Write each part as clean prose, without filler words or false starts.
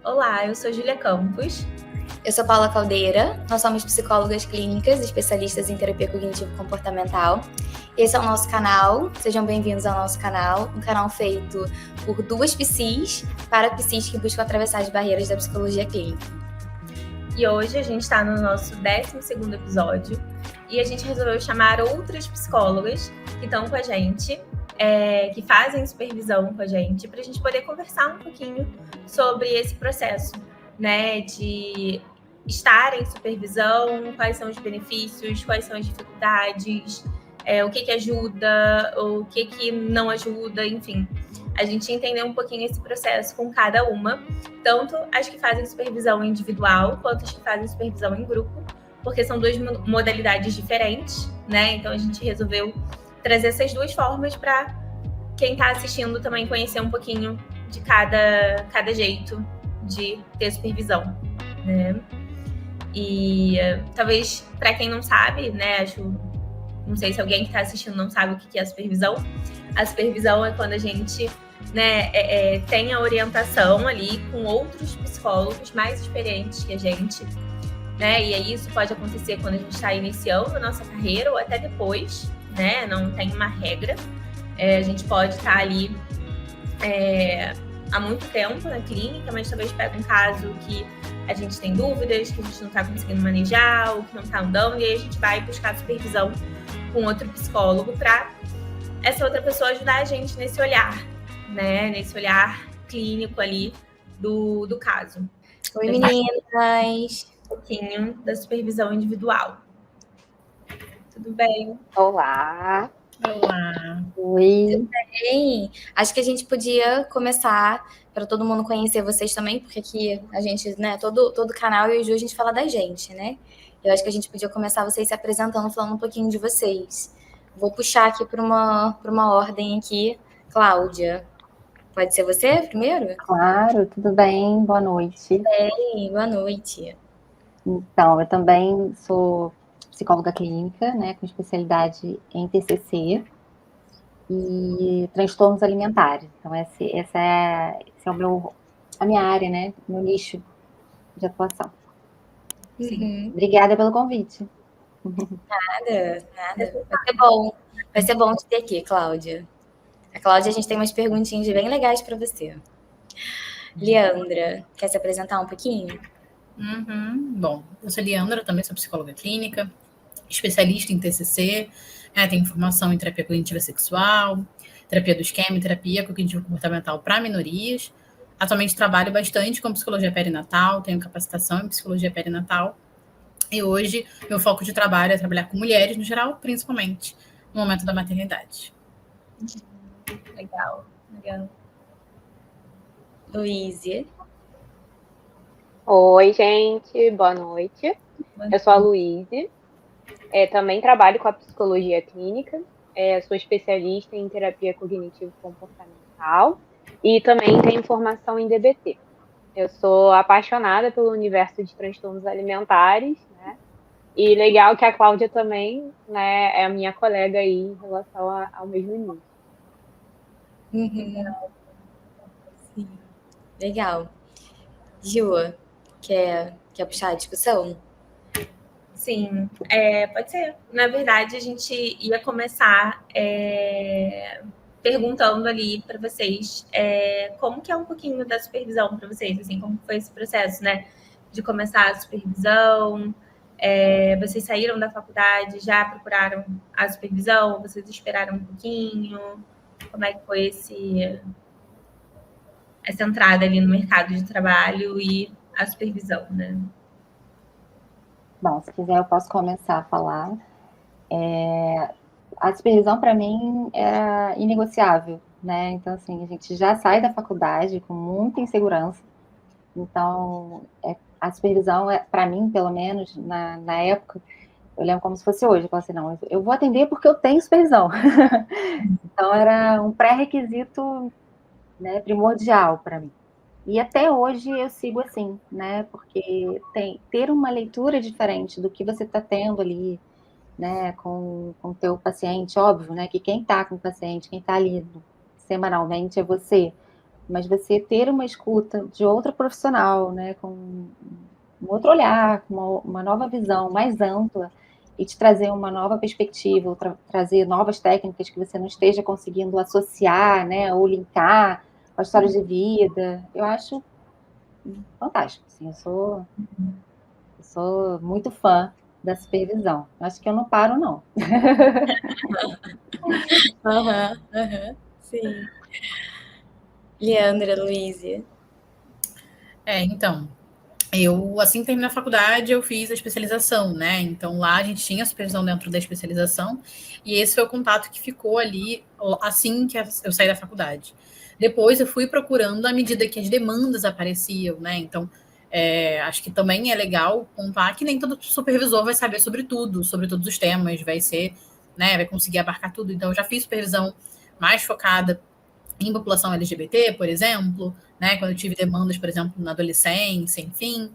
Olá, eu sou Júlia Campos. Eu sou Paula Caldeira, nós somos psicólogas clínicas, especialistas em terapia cognitivo-comportamental. Esse é o nosso canal, sejam bem-vindos ao nosso canal, um canal feito por duas psis, para psis que buscam atravessar as barreiras da psicologia clínica. E hoje a gente está no nosso 12º episódio e a gente resolveu chamar outras psicólogas que estão com a gente, que fazem supervisão com a gente, para a gente poder conversar um pouquinho sobre esse processo, né, de estar em supervisão, quais são os benefícios, quais são as dificuldades, o que ajuda, o que não ajuda, enfim. A gente entender um pouquinho esse processo com cada uma, tanto as que fazem supervisão individual, quanto as que fazem supervisão em grupo, porque são duas modalidades diferentes, né? Então a gente resolveu trazer essas duas formas para quem está assistindo também conhecer um pouquinho de cada jeito de ter supervisão, né? E talvez para quem não sabe, né, não sei se alguém que está assistindo não sabe o que é a supervisão. A supervisão é quando a gente, né, tem a orientação ali com outros psicólogos mais experientes que a gente, né? E aí isso pode acontecer quando a gente está iniciando a nossa carreira ou até depois, né? Não tem uma regra. A gente pode estar ali há muito tempo na clínica, mas talvez pega um caso que a gente tem dúvidas, que a gente não está conseguindo manejar, ou que não está andando, e aí a gente vai buscar supervisão com outro psicólogo para essa outra pessoa ajudar a gente nesse olhar, né? Nesse olhar clínico ali do caso. Oi, meninas! Um pouquinho da supervisão individual. Tudo bem? Olá! Olá! Oi! Tudo bem? Acho que a gente podia começar para todo mundo conhecer vocês também, porque aqui a gente, né, todo canal eu e o Ju, a gente fala da gente, né? Eu acho que a gente podia começar vocês se apresentando, falando um pouquinho de vocês. Vou puxar aqui para uma ordem aqui. Cláudia, pode ser você primeiro? Claro, tudo bem? Boa noite. Bem, boa noite. Então, eu também sou psicóloga clínica, né, com especialidade em TCC e transtornos alimentares. Então, essa é a minha área, né, meu nicho de atuação. Uhum. Obrigada pelo convite. Nada. Vai ser bom te ter aqui, Cláudia. A Cláudia, a gente tem umas perguntinhas bem legais para você. Leandra, quer se apresentar um pouquinho? Bom, eu sou Leandra, também sou psicóloga clínica, especialista em TCC, tenho formação em terapia cognitiva sexual, terapia do esquema e terapia cognitivo-comportamental para minorias. Atualmente trabalho bastante com psicologia perinatal, tenho capacitação em psicologia perinatal. E hoje, meu foco de trabalho é trabalhar com mulheres no geral, principalmente no momento da maternidade. Legal. Luíse. Oi, gente, boa noite. Eu sou a Luíse, também trabalho com a psicologia clínica, sou especialista em terapia cognitivo-comportamental e também tenho formação em DBT. Eu sou apaixonada pelo universo de transtornos alimentares, né? E legal que a Cláudia também, né, é a minha colega aí em relação ao mesmo nível. Sim. Legal. Ju, quer puxar a discussão? Sim, pode ser. Na verdade, a gente ia começar perguntando ali para vocês como que é um pouquinho da supervisão para vocês, assim, como foi esse processo, né, de começar a supervisão. Vocês saíram da faculdade, já procuraram a supervisão? Vocês esperaram um pouquinho? Como é que foi essa entrada ali no mercado de trabalho e a supervisão, né? Bom, se quiser eu posso começar a falar. A supervisão, para mim, era inegociável, né? Então, assim, a gente já sai da faculdade com muita insegurança. Então, a supervisão, para mim, pelo menos, na época, eu lembro como se fosse hoje. Eu falei assim, não, eu vou atender porque eu tenho supervisão. Então, era um pré-requisito, né, primordial para mim. E até hoje eu sigo assim, né? Porque ter uma leitura diferente do que você está tendo ali, né, com o teu paciente, óbvio, né, que quem está com o paciente, quem está ali semanalmente é você, mas você ter uma escuta de outra profissional, né, com um outro olhar, com uma nova visão mais ampla, e te trazer uma nova perspectiva, ou trazer novas técnicas que você não esteja conseguindo associar, né, ou linkar com a história de vida, eu acho fantástico. Assim, eu sou muito fã da supervisão. Acho que eu não paro, não. Sim. Leandra, Luísa. Então, eu, assim que terminei a faculdade, eu fiz a especialização, né? Então, lá a gente tinha supervisão dentro da especialização, e esse foi o contato que ficou ali assim que eu saí da faculdade. Depois, eu fui procurando à medida que as demandas apareciam, né? Então, acho que também é legal contar que nem todo supervisor vai saber sobre tudo, sobre todos os temas, vai ser, né? Vai conseguir abarcar tudo. Então, eu já fiz supervisão mais focada em população LGBT, por exemplo, né, quando eu tive demandas, por exemplo, na adolescência, enfim.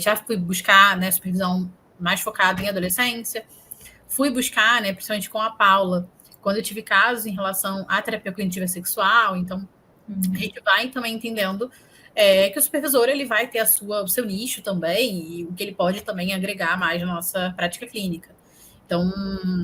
Já fui buscar, né, supervisão mais focada em adolescência. Fui buscar, né, principalmente com a Paula, quando eu tive casos em relação à terapia cognitiva sexual. Então, a gente vai também entendendo que o supervisor ele vai ter o seu nicho também e o que ele pode também agregar mais na nossa prática clínica. Então,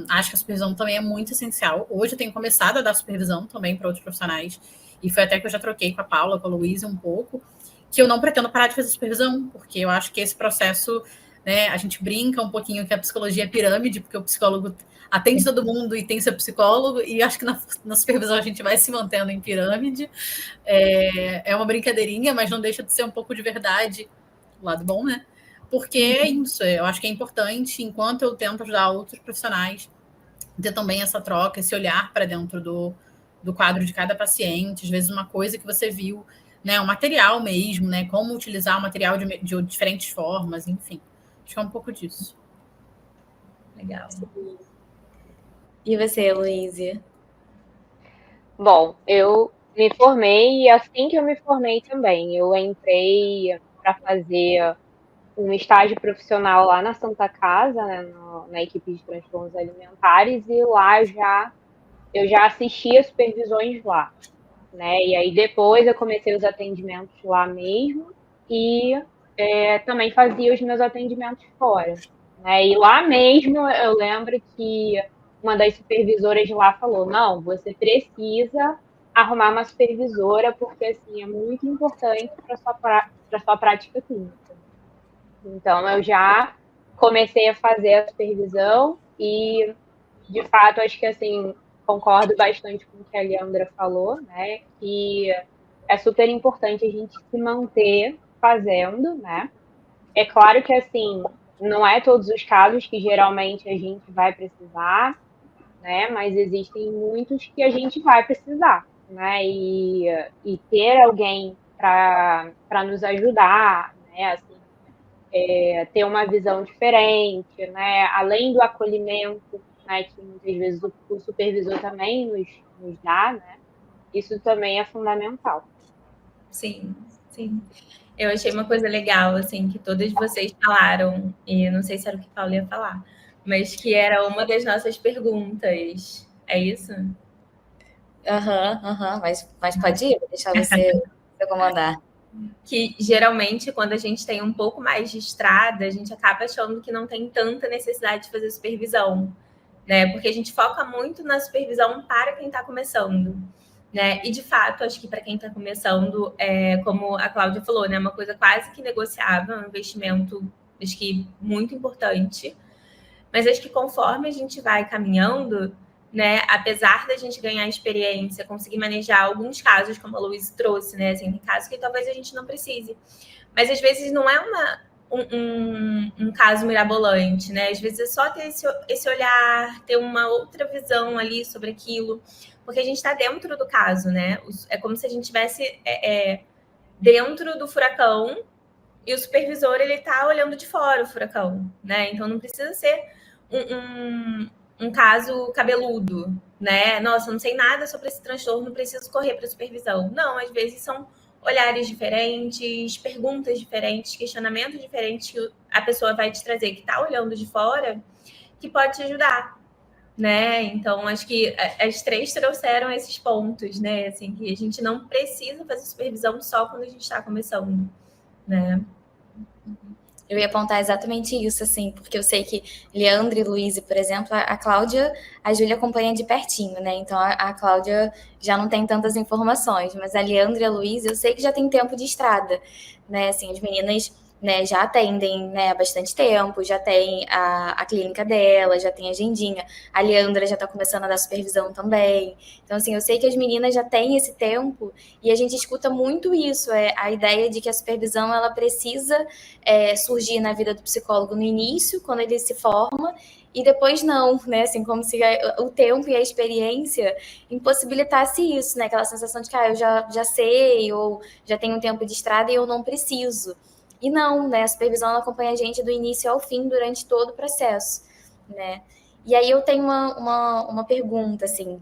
acho que a supervisão também é muito essencial. Hoje eu tenho começado a dar supervisão também para outros profissionais, e foi até que eu já troquei com a Paula, com a Luísa um pouco, que eu não pretendo parar de fazer supervisão, porque eu acho que esse processo, né, a gente brinca um pouquinho que a psicologia é pirâmide, porque o psicólogo atende todo mundo e tem seu psicólogo, e acho que na supervisão a gente vai se mantendo em pirâmide. É uma brincadeirinha, mas não deixa de ser um pouco de verdade, o lado bom, né? Porque é isso, eu acho que é importante, enquanto eu tento ajudar outros profissionais, ter também essa troca, esse olhar para dentro do quadro de cada paciente, às vezes uma coisa que você viu, né, o material mesmo, né, como utilizar o material de diferentes formas, enfim. Acho que é um pouco disso. Legal. E você, Luísa? Bom, eu me formei e assim que eu me formei também, eu entrei para fazer um estágio profissional lá na Santa Casa, né, na equipe de transtornos alimentares, e lá eu já assistia supervisões lá, né? E aí depois eu comecei os atendimentos lá mesmo e também fazia os meus atendimentos fora, né? E lá mesmo eu lembro que uma das supervisoras de lá falou: não, você precisa arrumar uma supervisora porque assim é muito importante para sua prática clínica. Então, eu já comecei a fazer a supervisão e, de fato, acho que, assim, concordo bastante com o que a Leandra falou, né, que é super importante a gente se manter fazendo, né. É claro que, assim, não é todos os casos que geralmente a gente vai precisar, né, mas existem muitos que a gente vai precisar, né, e ter alguém para nos ajudar, né, assim, ter uma visão diferente, né? Além do acolhimento, né, que muitas vezes o supervisor também nos dá, né? Isso também é fundamental. Sim, sim. Eu achei uma coisa legal, assim, que todas vocês falaram, e não sei se era o que a Paula ia falar, mas que era uma das nossas perguntas. É isso? Mas pode ir, vou deixar você comandar. Que geralmente, quando a gente tem um pouco mais de estrada, a gente acaba achando que não tem tanta necessidade de fazer supervisão, né? Porque a gente foca muito na supervisão para quem está começando, né? E de fato, acho que para quem está começando, como a Cláudia falou, né? Uma coisa quase que negociável, um investimento, acho que muito importante. Mas acho que conforme a gente vai caminhando, né, apesar da gente ganhar experiência, conseguir manejar alguns casos, como a Luísa trouxe, né, assim, tem casos que talvez a gente não precise. Mas às vezes não é um caso mirabolante, né? Às vezes é só ter esse olhar, ter uma outra visão ali sobre aquilo, porque a gente está dentro do caso, né? É como se a gente estivesse dentro do furacão e o supervisor ele está olhando de fora o furacão, né? Então não precisa ser um caso cabeludo, né? Nossa, não sei nada sobre esse transtorno, preciso correr para supervisão. Não, às vezes são olhares diferentes, perguntas diferentes, questionamentos diferentes que a pessoa vai te trazer, que está olhando de fora, que pode te ajudar, né? Então, acho que as três trouxeram esses pontos, né? Assim, que a gente não precisa fazer supervisão só quando a gente está começando, né? Eu ia apontar exatamente isso, assim, porque eu sei que Leandro e Luíse, por exemplo, a Cláudia, a Júlia acompanha de pertinho, né? Então a Cláudia já não tem tantas informações, mas a Leandro e a Luíse, eu sei que já tem tempo de estrada, né? Assim, as meninas, né, já atendem, né, há bastante tempo, já tem a clínica dela, já tem a agendinha. A Leandra já está começando a dar supervisão também. Então, assim, eu sei que as meninas já têm esse tempo e a gente escuta muito isso, a ideia de que a supervisão, ela precisa surgir na vida do psicólogo no início, quando ele se forma, e depois não, né? Assim, como se o tempo e a experiência impossibilitasse isso, né? Aquela sensação de que eu já sei, ou já tenho um tempo de estrada e eu não preciso. E não, né? A supervisão ela acompanha a gente do início ao fim, durante todo o processo, né? E aí eu tenho uma pergunta, assim,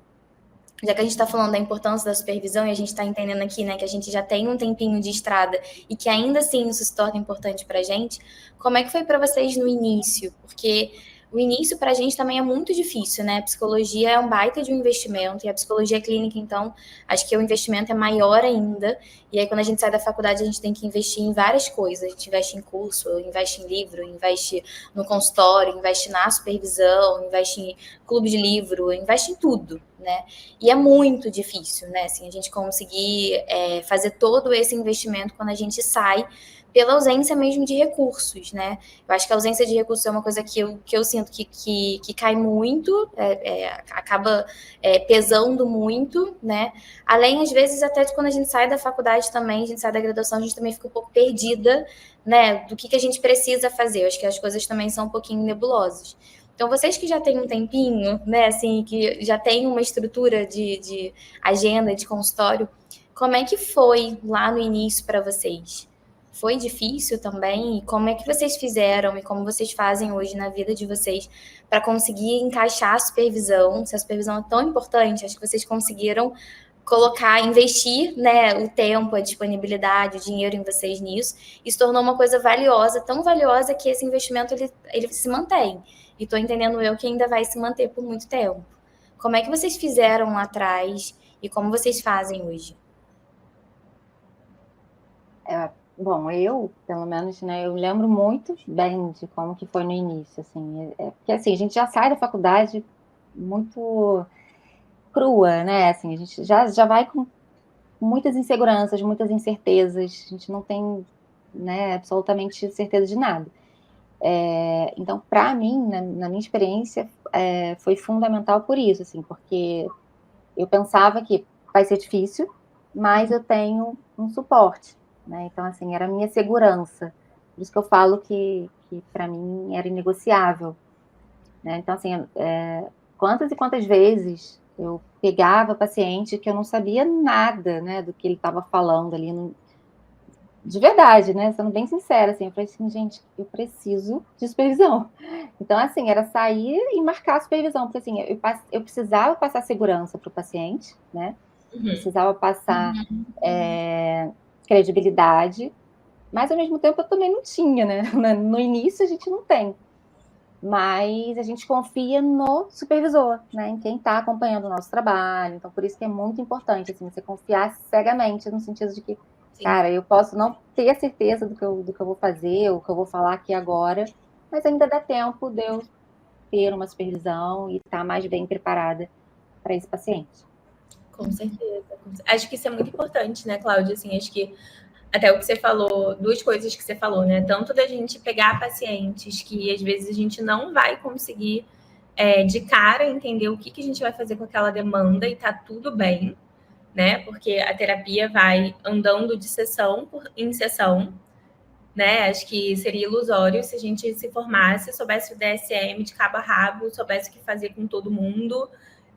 já que a gente está falando da importância da supervisão e a gente está entendendo aqui, né, que a gente já tem um tempinho de estrada e que ainda assim isso se torna importante para a gente, como é que foi para vocês no início? Porque o início para a gente também é muito difícil, né? A psicologia é um baita de um investimento e a psicologia clínica, então, acho que o investimento é maior ainda. E aí, quando a gente sai da faculdade, a gente tem que investir em várias coisas. A gente investe em curso, investe em livro, investe no consultório, investe na supervisão, investe em clube de livro, investe em tudo, né? E é muito difícil, né? Assim, a gente conseguir fazer todo esse investimento quando a gente sai pela ausência mesmo de recursos, né? Eu acho que a ausência de recursos é uma coisa que eu sinto que cai muito, acaba pesando muito, né? Além, às vezes, até de quando a gente sai da faculdade também, a gente sai da graduação, a gente também fica um pouco perdida, né? Do que a gente precisa fazer. Eu acho que as coisas também são um pouquinho nebulosas. Então, vocês que já têm um tempinho, né, assim, que já têm uma estrutura de agenda, de consultório, como é que foi lá no início para vocês? Foi difícil também? E como é que vocês fizeram e como vocês fazem hoje na vida de vocês para conseguir encaixar a supervisão? Se a supervisão é tão importante, acho que vocês conseguiram colocar, investir, né, o tempo, a disponibilidade, o dinheiro em vocês nisso, e se tornou uma coisa valiosa, tão valiosa que esse investimento ele se mantém. E estou entendendo eu que ainda vai se manter por muito tempo. Como é que vocês fizeram lá atrás e como vocês fazem hoje? Bom, eu, pelo menos, né, eu lembro muito bem de como que foi no início, assim, porque assim, a gente já sai da faculdade muito crua, né, assim, a gente já vai com muitas inseguranças, muitas incertezas, a gente não tem, né, absolutamente certeza de nada. Então, para mim, na minha experiência, foi fundamental por isso, assim, porque eu pensava que vai ser difícil, mas eu tenho um suporte, né? Então, assim, era a minha segurança. Por isso que eu falo que para mim era inegociável, né? Então, assim, quantas e quantas vezes eu pegava paciente que eu não sabia nada, né, do que ele estava falando ali, de verdade, né? Sendo bem sincera, assim, eu falei assim, gente, eu preciso de supervisão. Então, assim, era sair e marcar a supervisão, porque assim, eu precisava passar segurança para o paciente, né? Precisava passar credibilidade, mas ao mesmo tempo eu também não tinha, né? No início a gente não tem, mas a gente confia no supervisor, né? Em quem está acompanhando o nosso trabalho. Então, por isso que é muito importante, assim, você confiar cegamente, no sentido de que, sim, cara, eu posso não ter a certeza do que eu vou fazer, o que eu vou falar aqui agora, mas ainda dá tempo de eu ter uma supervisão e estar mais bem preparada para esse paciente. Com certeza. Acho que isso é muito importante, né, Cláudia? Assim, acho que até o que você falou, duas coisas que você falou, né? Tanto da gente pegar pacientes que às vezes a gente não vai conseguir de cara entender o que a gente vai fazer com aquela demanda e tá tudo bem, né? Porque a terapia vai andando de sessão em sessão, né? Acho que seria ilusório se a gente se formasse, soubesse o DSM de cabo a rabo, soubesse o que fazer com todo mundo,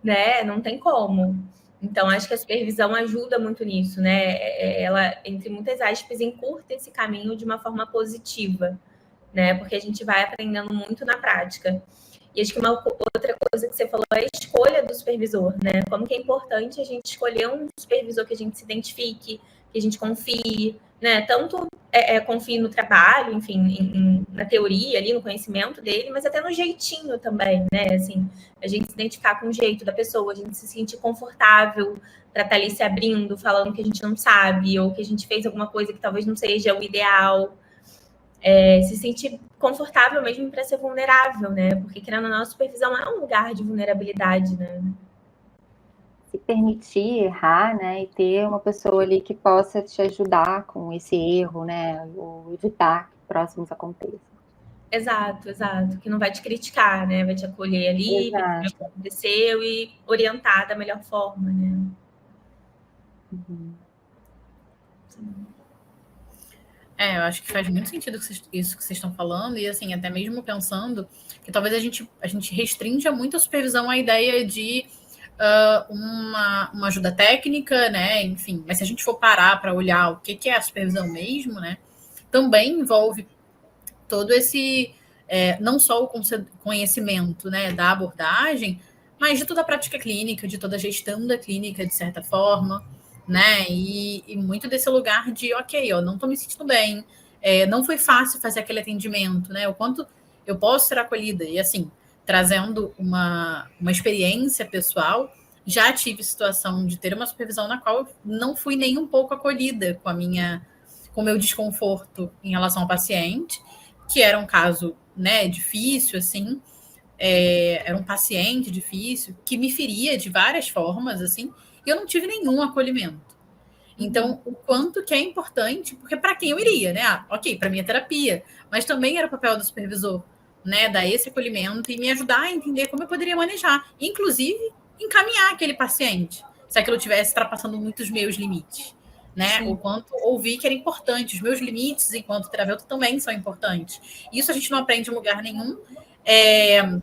né? Não tem como. Então, acho que a supervisão ajuda muito nisso, né? Ela, entre muitas aspas, encurta esse caminho de uma forma positiva, né? Porque a gente vai aprendendo muito na prática. E acho que uma outra coisa que você falou é a escolha do supervisor, né? Como que é importante a gente escolher um supervisor que a gente se identifique, que a gente confie, né? Tanto confie no trabalho, enfim, na teoria ali, no conhecimento dele, mas até no jeitinho também, né? Assim, a gente se identificar com o jeito da pessoa, a gente se sentir confortável para estar ali se abrindo, falando que a gente não sabe, ou que a gente fez alguma coisa que talvez não seja o ideal. Se sentir confortável mesmo para ser vulnerável, né? Porque, querendo ou não, a supervisão é um lugar de vulnerabilidade, né? Se permitir errar, né, e ter uma pessoa ali que possa te ajudar com esse erro, né, ou evitar que próximos aconteçam. Exato. Que não vai te criticar, né? Vai te acolher ali, vai dizer o que aconteceu e orientar da melhor forma, né? Uhum. Eu acho que faz muito sentido isso que vocês estão falando, e assim, até mesmo pensando que talvez a gente restrinja muito a supervisão à ideia de uma ajuda técnica, né? Enfim, mas se a gente for parar para olhar o que é a supervisão mesmo, né? Também envolve todo esse, não só o conhecimento, né, da abordagem, mas de toda a prática clínica, de toda a gestão da clínica, de certa forma, né? E muito desse lugar de, ok, não estou me sentindo bem, não foi fácil fazer aquele atendimento, né? O quanto eu posso ser acolhida. E assim, trazendo uma experiência pessoal, já tive situação de ter uma supervisão na qual eu não fui nem um pouco acolhida com o meu desconforto em relação ao paciente, que era um caso, né, difícil, assim, era um paciente difícil, que me feria de várias formas, assim, e eu não tive nenhum acolhimento. Então, o quanto que é importante, porque para quem eu iria, né? Ok, para minha terapia, mas também era o papel do supervisor, né? Dar esse acolhimento e me ajudar a entender como eu poderia manejar, inclusive encaminhar aquele paciente, se aquilo estivesse ultrapassando muitos meus limites, né? Sim. O quanto ouvir que era importante, os meus limites enquanto terapeuta também são importantes. Isso a gente não aprende em lugar nenhum.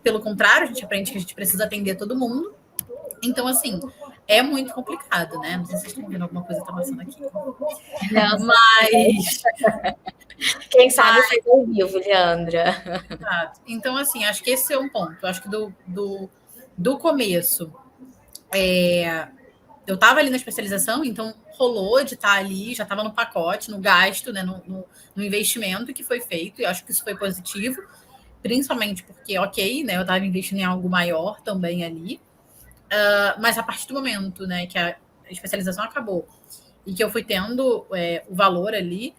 Pelo contrário, a gente aprende que a gente precisa atender todo mundo. Então, assim, é muito complicado, né? Não sei se vocês estão vendo alguma coisa que está passando aqui. Não, mas... Quem sabe faz ao vivo, Leandra. Exato. Então, assim, acho que esse é um ponto. Eu acho que do começo, eu estava ali na especialização, então rolou de estar ali, já estava no pacote, no gasto, né, no investimento que foi feito, e acho que isso foi positivo, principalmente porque, ok, né, eu estava investindo em algo maior também ali, mas a partir do momento, né, que a especialização acabou e que eu fui tendo o valor ali,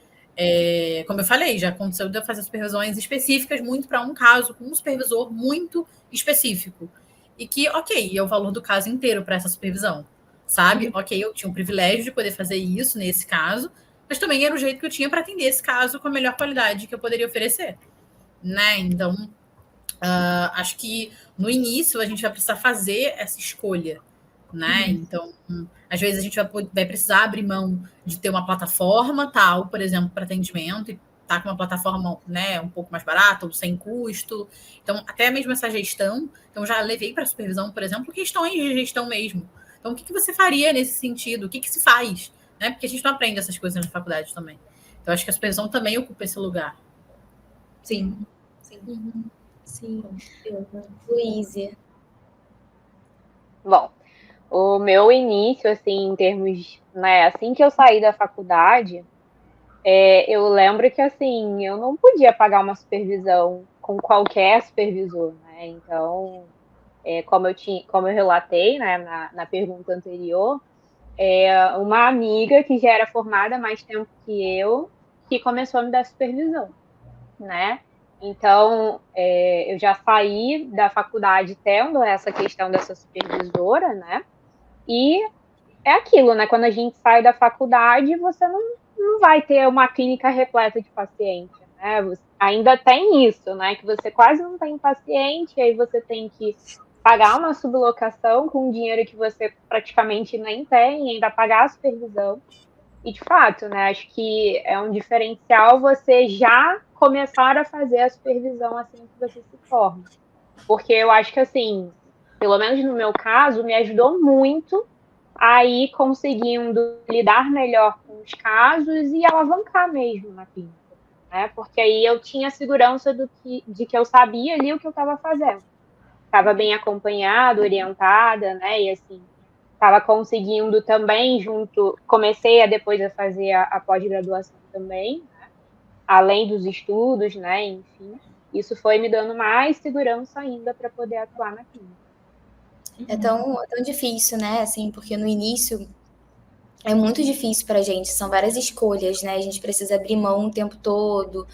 como eu falei, já aconteceu de eu fazer supervisões específicas muito para um caso, com um supervisor muito específico. E que, ok, é o valor do caso inteiro para essa supervisão, sabe? Ok, eu tinha o privilégio de poder fazer isso nesse caso, mas também era o jeito que eu tinha para atender esse caso com a melhor qualidade que eu poderia oferecer, né? Então, acho que no início a gente vai precisar fazer essa escolha, né? Então, às vezes a gente vai precisar abrir mão de ter uma plataforma tal, por exemplo, para atendimento, e tá com uma plataforma, né, um pouco mais barata ou sem custo. Então, até mesmo essa gestão, então já levei para a supervisão, por exemplo, questões de gestão mesmo. Então, o que você faria nesse sentido? O que se faz? Né? Porque a gente não aprende essas coisas na faculdade também. Então, acho que a supervisão também ocupa esse lugar. Sim. Sim. Luíse. Bom, o meu início, assim, em termos, né, assim que eu saí da faculdade, eu lembro que, assim, eu não podia pagar uma supervisão com qualquer supervisor, né? Então, como eu relatei, né, na pergunta anterior, uma amiga que já era formada há mais tempo que eu, que começou a me dar supervisão, né? Então, eu já saí da faculdade tendo essa questão dessa supervisora, né? E é aquilo, né? Quando a gente sai da faculdade, você não vai ter uma clínica repleta de paciente, né? Ainda tem isso, né? Que você quase não tem paciente, aí você tem que pagar uma sublocação com dinheiro que você praticamente nem tem, e ainda pagar a supervisão. E, de fato, né, acho que é um diferencial você já começar a fazer a supervisão assim que você se forma. Porque eu acho que, assim, pelo menos no meu caso, me ajudou muito a ir conseguindo lidar melhor com os casos e alavancar mesmo na clínica, né? Porque aí eu tinha segurança de que eu sabia ali o que eu estava fazendo. Estava bem acompanhada, orientada, né? E, assim, estava conseguindo também comecei depois a fazer a pós-graduação também, né? além dos estudos, né, enfim, isso foi me dando mais segurança ainda para poder atuar na clínica. É tão difícil, né? Assim, porque no início é muito difícil pra gente, são várias escolhas, né? A gente precisa abrir mão o tempo todo,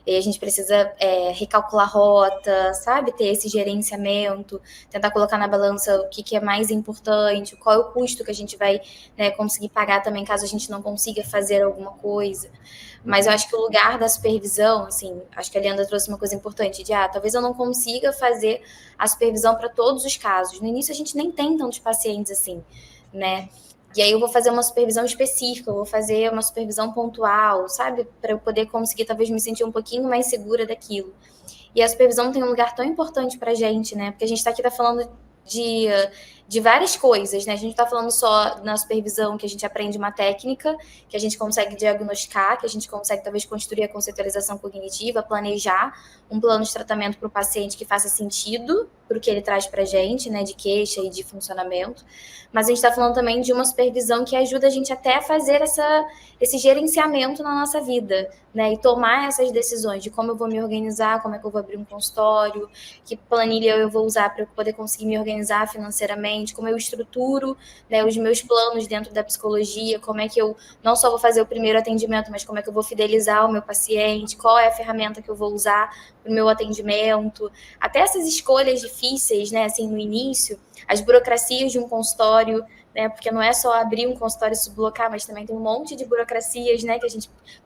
e a gente precisa recalcular rota, sabe? Ter esse gerenciamento, tentar colocar na balança o que é mais importante, qual é o custo que a gente vai, né, conseguir pagar também caso a gente não consiga fazer alguma coisa. Mas eu acho que o lugar da supervisão, assim, acho que a Leandra trouxe uma coisa importante, de talvez eu não consiga fazer a supervisão para todos os casos. No início a gente nem tem tantos pacientes assim, né? E aí eu vou fazer uma supervisão específica, eu vou fazer uma supervisão pontual, sabe? Para eu poder conseguir talvez me sentir um pouquinho mais segura daquilo. E a supervisão tem um lugar tão importante pra gente, né? Porque a gente tá aqui falando de várias coisas, né? A gente tá falando só na supervisão que a gente aprende uma técnica, que a gente consegue diagnosticar, que a gente consegue talvez construir a conceitualização cognitiva, planejar um plano de tratamento para o paciente que faça sentido para o que ele traz pra gente, né? De queixa e de funcionamento. Mas a gente está falando também de uma supervisão que ajuda a gente até a fazer esse gerenciamento na nossa vida, né? E tomar essas decisões de como eu vou me organizar, como é que eu vou abrir um consultório, que planilha eu vou usar para eu poder conseguir me organizar financeiramente, como eu estruturo, né, os meus planos dentro da psicologia, como é que eu não só vou fazer o primeiro atendimento, mas como é que eu vou fidelizar o meu paciente, qual é a ferramenta que eu vou usar para o meu atendimento. Até essas escolhas difíceis, né, assim, no início, as burocracias de um consultório, né, porque não é só abrir um consultório e sublocar, mas também tem um monte de burocracias, né,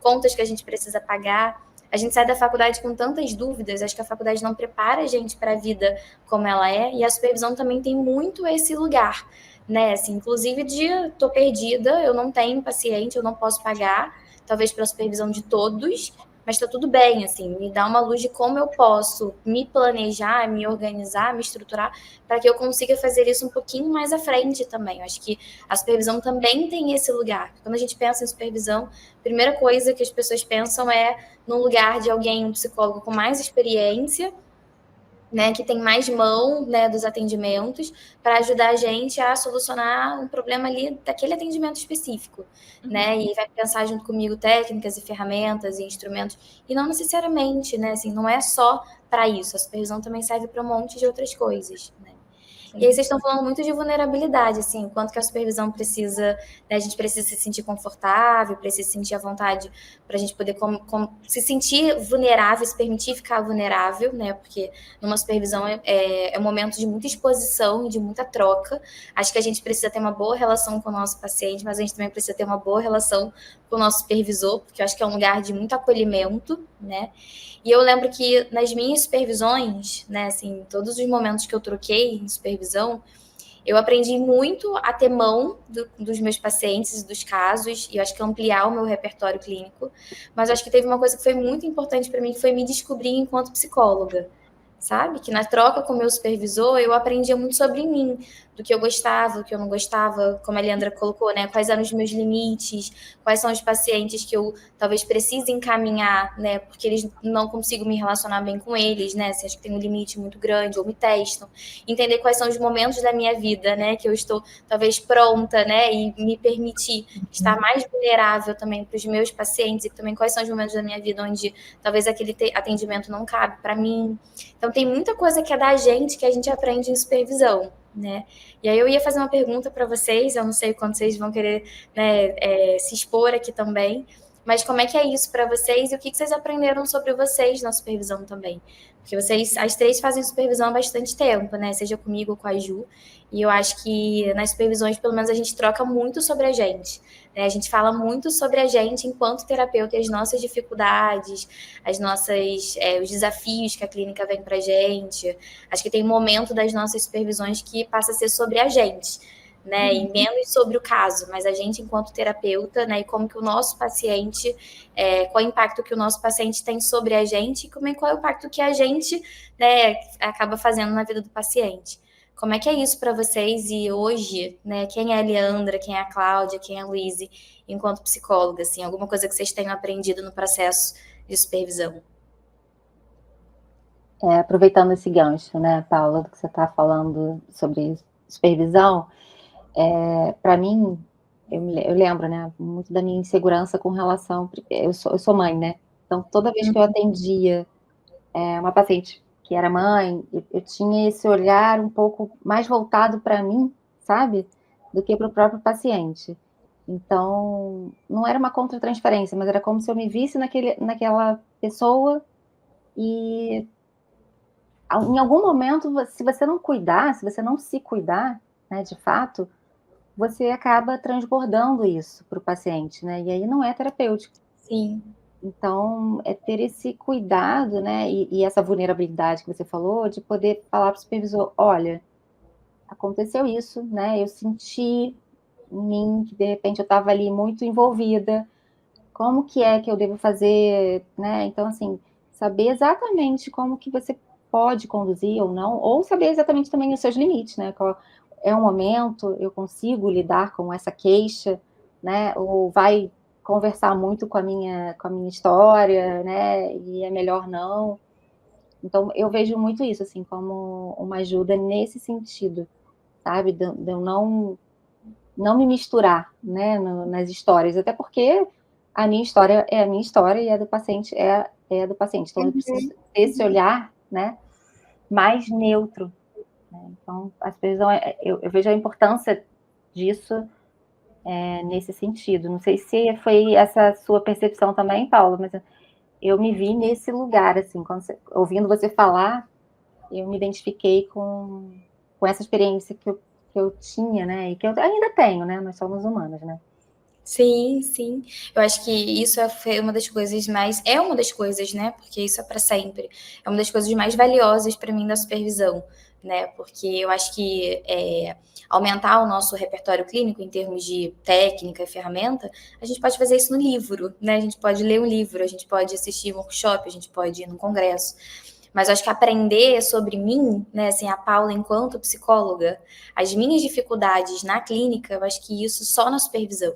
contas que a gente precisa pagar. A gente sai da faculdade com tantas dúvidas, acho que a faculdade não prepara a gente para a vida como ela é, e a supervisão também tem muito esse lugar, né, assim, inclusive de tô perdida, eu não tenho paciente, eu não posso pagar, talvez pela supervisão de todos, mas tá tudo bem, assim, me dá uma luz de como eu posso me planejar, me organizar, me estruturar, para que eu consiga fazer isso um pouquinho mais à frente também. Eu acho que a supervisão também tem esse lugar. Quando a gente pensa em supervisão, a primeira coisa que as pessoas pensam é no lugar de alguém, um psicólogo com mais experiência, né, que tem mais mão, né, dos atendimentos, para ajudar a gente a solucionar um problema ali daquele atendimento específico, né, e vai pensar junto comigo técnicas e ferramentas e instrumentos, e não necessariamente, né, assim, não é só para isso, a supervisão também serve para um monte de outras coisas, né. E aí vocês estão falando muito de vulnerabilidade, assim, o quanto que a supervisão precisa, né, a gente precisa se sentir confortável, precisa se sentir à vontade para a gente poder se sentir vulnerável, se permitir ficar vulnerável, né, porque numa supervisão é um momento de muita exposição e de muita troca. Acho que a gente precisa ter uma boa relação com o nosso paciente, mas a gente também precisa ter uma boa relação com o nosso supervisor, porque eu acho que é um lugar de muito acolhimento, né. E eu lembro que nas minhas supervisões, né, assim, todos os momentos que eu troquei em supervisão, eu aprendi muito a ter mão dos meus pacientes e dos casos, e eu acho que ampliar o meu repertório clínico. Mas eu acho que teve uma coisa que foi muito importante para mim, que foi me descobrir enquanto psicóloga, sabe? Que na troca com o meu supervisor, eu aprendia muito sobre mim, do que eu gostava, do que eu não gostava, como a Leandra colocou, né? Quais eram os meus limites, quais são os pacientes que eu talvez precise encaminhar, né? Porque eles não consigo me relacionar bem com eles, né? Se acho que tem um limite muito grande, ou me testam. Entender quais são os momentos da minha vida, né? Que eu estou talvez pronta, né? E me permitir estar mais vulnerável também para os meus pacientes, e também quais são os momentos da minha vida onde talvez aquele atendimento não cabe para mim. Então tem muita coisa que é da gente que a gente aprende em supervisão, né? E aí eu ia fazer uma pergunta para vocês, eu não sei quando vocês vão querer, né, se expor aqui também, mas como é que é isso para vocês e o que vocês aprenderam sobre vocês na supervisão também? Porque vocês, as três, fazem supervisão há bastante tempo, né? Seja comigo ou com a Ju. E eu acho que nas supervisões, pelo menos, a gente troca muito sobre a gente, né? A gente fala muito sobre a gente enquanto terapeuta, e as nossas dificuldades, os desafios que a clínica vem pra gente. Acho que tem um momento das nossas supervisões que passa a ser sobre a gente, né, e menos sobre o caso, mas a gente enquanto terapeuta, né, e como que o nosso paciente, qual o impacto que o nosso paciente tem sobre a gente, e como qual é o impacto que a gente, né, acaba fazendo na vida do paciente. Como é que é isso para vocês? E hoje, né, quem é a Leandra, quem é a Cláudia, quem é a Luíse, enquanto psicóloga, assim, alguma coisa que vocês tenham aprendido no processo de supervisão? Aproveitando esse gancho, né, Paula, que você está falando sobre supervisão, para mim, eu lembro, né, muito da minha insegurança com relação... Eu sou mãe, né? Então, toda vez que eu atendia uma paciente que era mãe, eu tinha esse olhar um pouco mais voltado para mim, sabe? Do que para o próprio paciente. Então, não era uma contra-transferência, mas era como se eu me visse naquela pessoa e em algum momento, se você não cuidar, se você não se cuidar, né, de fato, você acaba transbordando isso para o paciente, né? E aí não é terapêutico. Sim. Então, é ter esse cuidado, né? E essa vulnerabilidade que você falou, de poder falar para o supervisor, olha, aconteceu isso, né? Eu senti em mim que, de repente, eu estava ali muito envolvida. Como que é que eu devo fazer, né? Então, assim, saber exatamente como que você pode conduzir ou não, ou saber exatamente também os seus limites, né? Qual é um momento, eu consigo lidar com essa queixa, né? Ou vai conversar muito com a minha história, né? E é melhor não. Então, eu vejo muito isso, assim, como uma ajuda nesse sentido, sabe? De eu não me misturar, né, nas histórias, até porque a minha história é a minha história e a do paciente é a do paciente. Então, eu preciso ter esse olhar, né, mais neutro. Né? Então, a supervisão, eu vejo a importância disso nesse sentido. Não sei se foi essa sua percepção também, Paula, mas eu me vi nesse lugar, assim, ouvindo você falar, eu me identifiquei com essa experiência que eu tinha, né, e que eu ainda tenho, né, nós somos humanas, né. Sim, sim. Eu acho que isso foi uma das coisas mais. É uma das coisas, né? Porque isso é para sempre. É uma das coisas mais valiosas para mim da supervisão, né? Porque eu acho que aumentar o nosso repertório clínico em termos de técnica e ferramenta, a gente pode fazer isso no livro, né? A gente pode ler um livro, a gente pode assistir um workshop, a gente pode ir num congresso. Mas eu acho que aprender sobre mim, né? Assim, a Paula enquanto psicóloga, as minhas dificuldades na clínica, eu acho que isso só na supervisão.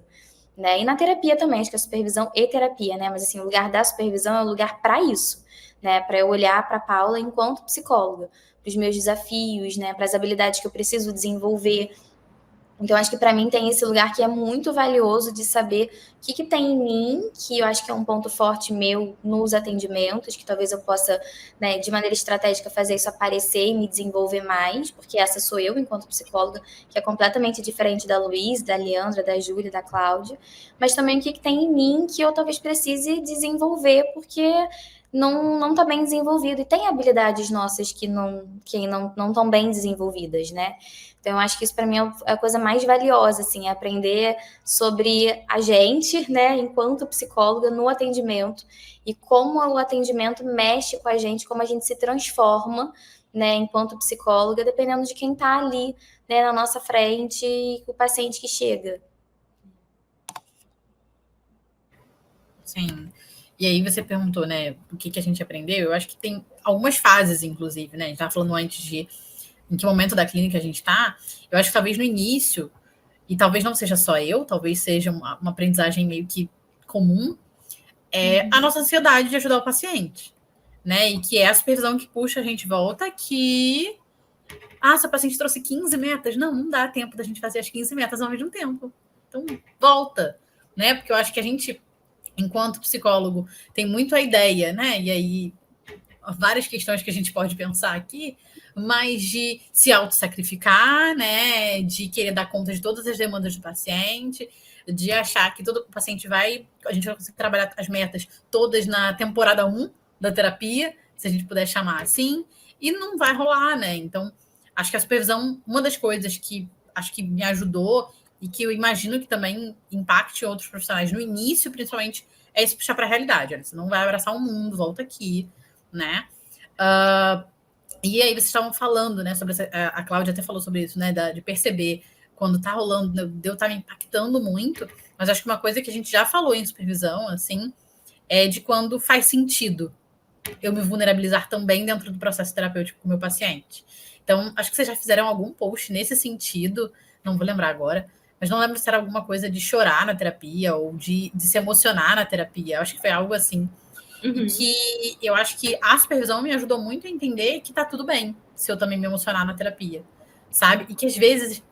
Né? E na terapia também, acho que a supervisão e terapia, né? Mas assim, o lugar da supervisão é o lugar para isso, né? Para eu olhar para a Paula enquanto psicóloga, para os meus desafios, né? Para as habilidades que eu preciso desenvolver. Então, acho que para mim tem esse lugar que é muito valioso de saber o que tem em mim, que eu acho que é um ponto forte meu nos atendimentos, que talvez eu possa, né, de maneira estratégica, fazer isso aparecer e me desenvolver mais, porque essa sou eu enquanto psicóloga, que é completamente diferente da Luiz, da Leandra, da Júlia, da Cláudia, mas também o que tem em mim que eu talvez precise desenvolver, porque não está bem desenvolvido. E tem habilidades nossas que não estão bem desenvolvidas, né? Então, eu acho que isso para mim é a coisa mais valiosa, assim, é aprender sobre a gente, né, enquanto psicóloga no atendimento e como o atendimento mexe com a gente, como a gente se transforma, né, enquanto psicóloga, dependendo de quem está ali, né, na nossa frente e com o paciente que chega. Sim. E aí você perguntou, né, o que a gente aprendeu. Eu acho que tem algumas fases, inclusive, né? A gente estava falando antes de em que momento da clínica a gente está. Eu acho que talvez no início, e talvez não seja só eu, talvez seja uma aprendizagem meio que comum, a nossa ansiedade de ajudar o paciente, né? E que é a supervisão que puxa a gente de volta, que se o paciente trouxe 15 metas, não dá tempo da gente fazer as 15 metas ao mesmo tempo. Então, volta, né? Porque eu acho que a gente, enquanto psicólogo, tem muito a ideia, né? E aí, várias questões que a gente pode pensar aqui, mas de se autossacrificar, né? De querer dar conta de todas as demandas do paciente, de achar que todo paciente a gente vai conseguir trabalhar as metas todas na temporada 1 da terapia, se a gente puder chamar assim, e não vai rolar, né? Então, acho que a supervisão, uma das coisas que acho que me ajudou e que eu imagino que também impacte outros profissionais no início, principalmente, é se puxar para a realidade. Olha, você não vai abraçar o mundo, volta aqui, né? E aí vocês estavam falando, né, sobre a Cláudia até falou sobre isso, né, de perceber quando tá rolando, de eu estar me impactando muito, mas acho que uma coisa que a gente já falou em supervisão, assim, é de quando faz sentido eu me vulnerabilizar também dentro do processo terapêutico com o meu paciente. Então, acho que vocês já fizeram algum post nesse sentido, não vou lembrar agora, mas não lembro se era alguma coisa de chorar na terapia ou de se emocionar na terapia. Eu acho que foi algo assim. E que eu acho que a supervisão me ajudou muito a entender que tá tudo bem se eu também me emocionar na terapia, sabe? E que às vezes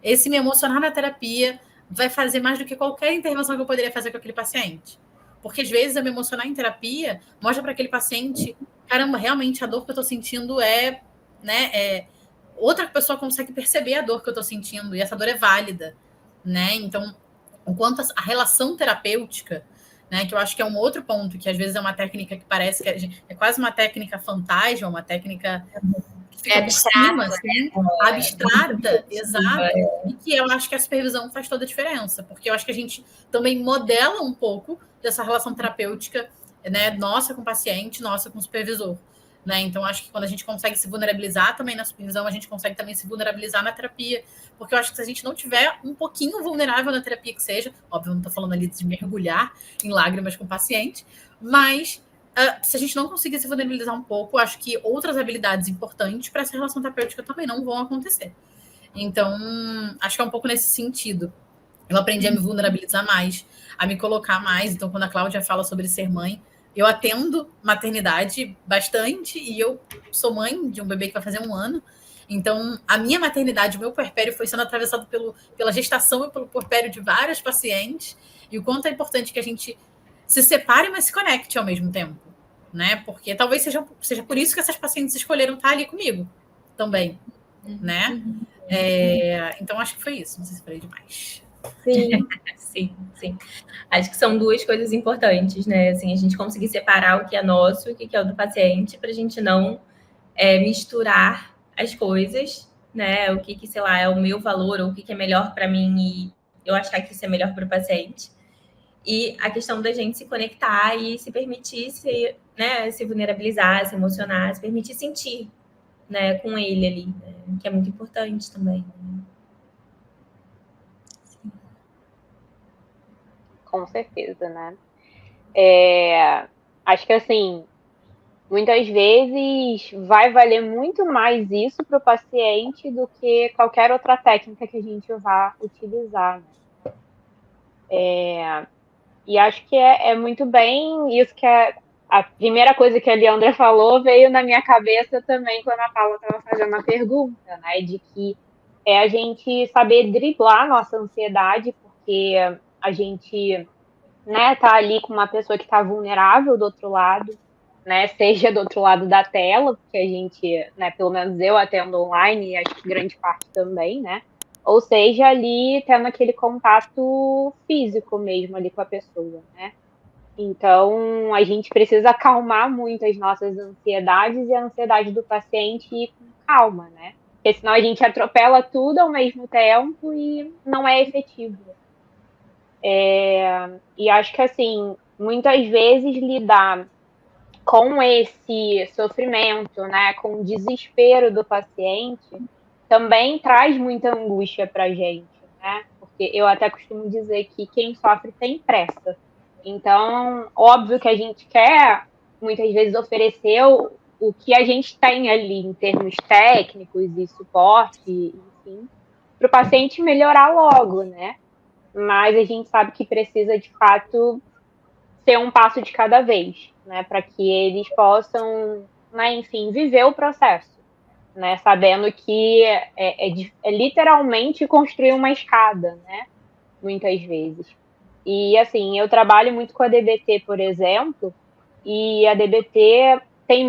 esse me emocionar na terapia vai fazer mais do que qualquer intervenção que eu poderia fazer com aquele paciente. Porque às vezes eu me emocionar em terapia mostra para aquele paciente, caramba, realmente a dor que eu estou sentindo outra pessoa consegue perceber a dor que eu estou sentindo, e essa dor é válida, né? Então, enquanto a relação terapêutica, né, que eu acho que é um outro ponto, que às vezes é uma técnica que parece que é quase uma técnica fantasma, uma técnica que fica abstrata, por cima, assim, abstrata, exato, e que eu acho que a supervisão faz toda a diferença, porque eu acho que a gente também modela um pouco dessa relação terapêutica, né, nossa com o paciente, nossa com o supervisor. Né? Então, acho que quando a gente consegue se vulnerabilizar também na supervisão, a gente consegue também se vulnerabilizar na terapia. Porque eu acho que se a gente não tiver um pouquinho vulnerável na terapia que seja, óbvio, eu não estou falando ali de mergulhar em lágrimas com o paciente, mas se a gente não conseguir se vulnerabilizar um pouco, acho que outras habilidades importantes para essa relação terapêutica também não vão acontecer. Então, acho que é um pouco nesse sentido. Eu aprendi a me vulnerabilizar mais, a me colocar mais. Então, quando a Cláudia fala sobre ser mãe, eu atendo maternidade bastante e eu sou mãe de um bebê que vai fazer 1 ano. Então, a minha maternidade, o meu puerpério foi sendo atravessado pela gestação e pelo puerpério de vários pacientes. E o quanto é importante que a gente se separe, mas se conecte ao mesmo tempo. Né? Porque talvez seja por isso que essas pacientes escolheram estar ali comigo também. Né? Então, acho que foi isso. Não sei se falei demais. Sim. Acho que são 2 coisas importantes, né? Assim, a gente conseguir separar o que é nosso e o que é o do paciente, para a gente não misturar as coisas, né? O que, sei lá, é o meu valor, ou o que é melhor para mim e eu achar que isso é melhor para o paciente. E a questão da gente se conectar e se permitir se vulnerabilizar, se emocionar, se permitir sentir, né, com ele ali, né? Que é muito importante também. Com certeza, né? Acho que, assim, muitas vezes vai valer muito mais isso para o paciente do que qualquer outra técnica que a gente vá utilizar, né? E acho que é muito bem isso que a primeira coisa que a Leandra falou veio na minha cabeça também quando a Paula estava fazendo a pergunta, né? De que é a gente saber driblar a nossa ansiedade, porque a gente, né, tá ali com uma pessoa que está vulnerável do outro lado, né? Seja do outro lado da tela, porque a gente, né, pelo menos eu atendo online e acho que grande parte também, né? Ou seja, ali tendo aquele contato físico mesmo ali com a pessoa, né? Então, a gente precisa acalmar muito as nossas ansiedades e a ansiedade do paciente e ir com calma, né? Porque senão a gente atropela tudo ao mesmo tempo e não é efetivo. E acho que, assim, muitas vezes lidar com esse sofrimento, né, com o desespero do paciente, também traz muita angústia para a gente, né? Porque eu até costumo dizer que quem sofre tem pressa. Então, óbvio que a gente quer, muitas vezes, oferecer o que a gente tem ali em termos técnicos e suporte, enfim, para o paciente melhorar logo, né? Mas a gente sabe que precisa, de fato, ser um passo de cada vez, né? Para que eles possam, né, enfim, viver o processo. Né, sabendo que é literalmente construir uma escada, né, muitas vezes. E, assim, eu trabalho muito com a DBT, por exemplo, e a DBT tem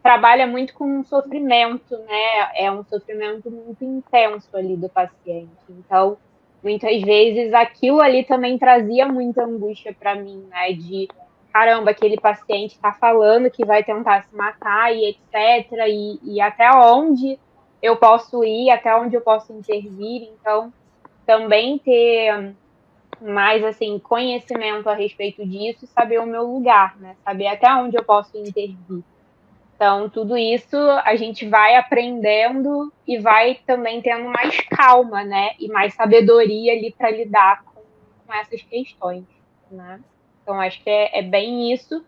trabalha muito com sofrimento, né, é um sofrimento muito intenso ali do paciente. Então, muitas vezes, aquilo ali também trazia muita angústia para mim, né, de caramba, aquele paciente está falando que vai tentar se matar e etc. E até onde eu posso ir, até onde eu posso intervir. Então, também ter mais assim conhecimento a respeito disso e saber o meu lugar, né? Saber até onde eu posso intervir. Então, tudo isso a gente vai aprendendo e vai também tendo mais calma, né? E mais sabedoria ali para lidar com essas questões, né? Então, acho que é bem isso.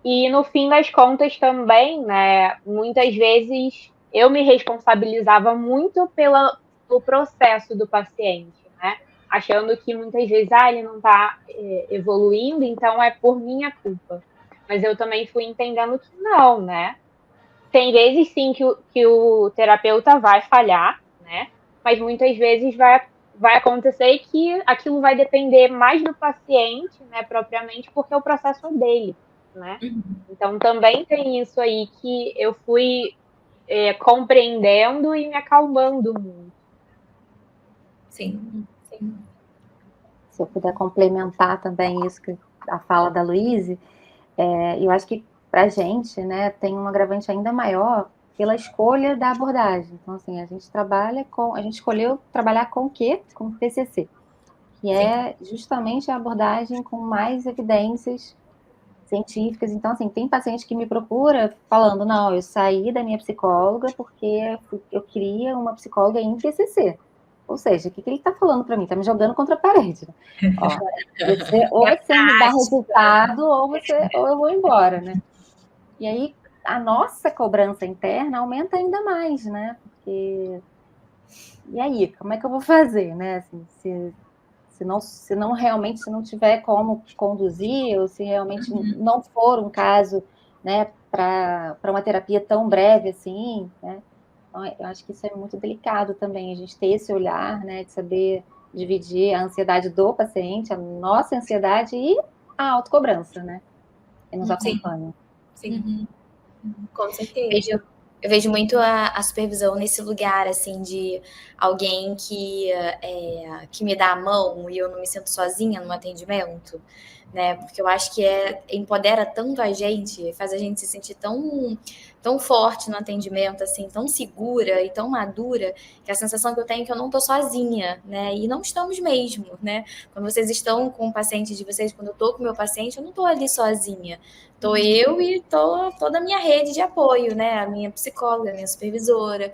E, no fim das contas, também, né, muitas vezes eu me responsabilizava muito pelo processo do paciente, né? Achando que muitas vezes, ele não está evoluindo, então é por minha culpa. Mas eu também fui entendendo que não, né? Tem vezes, sim, que o terapeuta vai falhar, né? Mas muitas vezes vai vai acontecer que aquilo vai depender mais do paciente, né, propriamente, porque o processo é dele, né? Então, também tem isso aí que eu fui compreendendo e me acalmando muito. Sim, sim. Se eu puder complementar também isso, que a fala da Luíse, eu acho que para a gente, né, tem um agravante ainda maior pela escolha da abordagem. Então, assim, a gente escolheu trabalhar com o quê? Com o TCC, que é justamente a abordagem com mais evidências científicas. Então, assim, tem paciente que me procura falando, não, eu saí da minha psicóloga porque eu queria uma psicóloga em TCC. Ou seja, o que ele está falando para mim? Está me jogando contra a parede. Ó, ou você me dá resultado, ou eu vou embora, né? E aí, a nossa cobrança interna aumenta ainda mais, né? Porque, e aí, como é que eu vou fazer, né? Assim, se não realmente, se não tiver como conduzir, ou se realmente não for um caso, né, para uma terapia tão breve assim, né? Então, eu acho que isso é muito delicado também, a gente ter esse olhar, né, de saber dividir a ansiedade do paciente, a nossa ansiedade e a autocobrança, né, que nos acompanha. Sim, com certeza. Eu vejo muito a supervisão nesse lugar, assim, de alguém que me dá a mão e eu não me sinto sozinha no atendimento, né? Porque eu acho que empodera tanto a gente, faz a gente se sentir tão forte no atendimento, assim, tão segura e tão madura, que a sensação que eu tenho é que eu não tô sozinha, né? E não estamos mesmo, né? Quando vocês estão com o paciente de vocês, quando eu tô com o meu paciente, eu não tô ali sozinha. Tô eu e toda a minha rede de apoio, né? A minha psicóloga, a minha supervisora,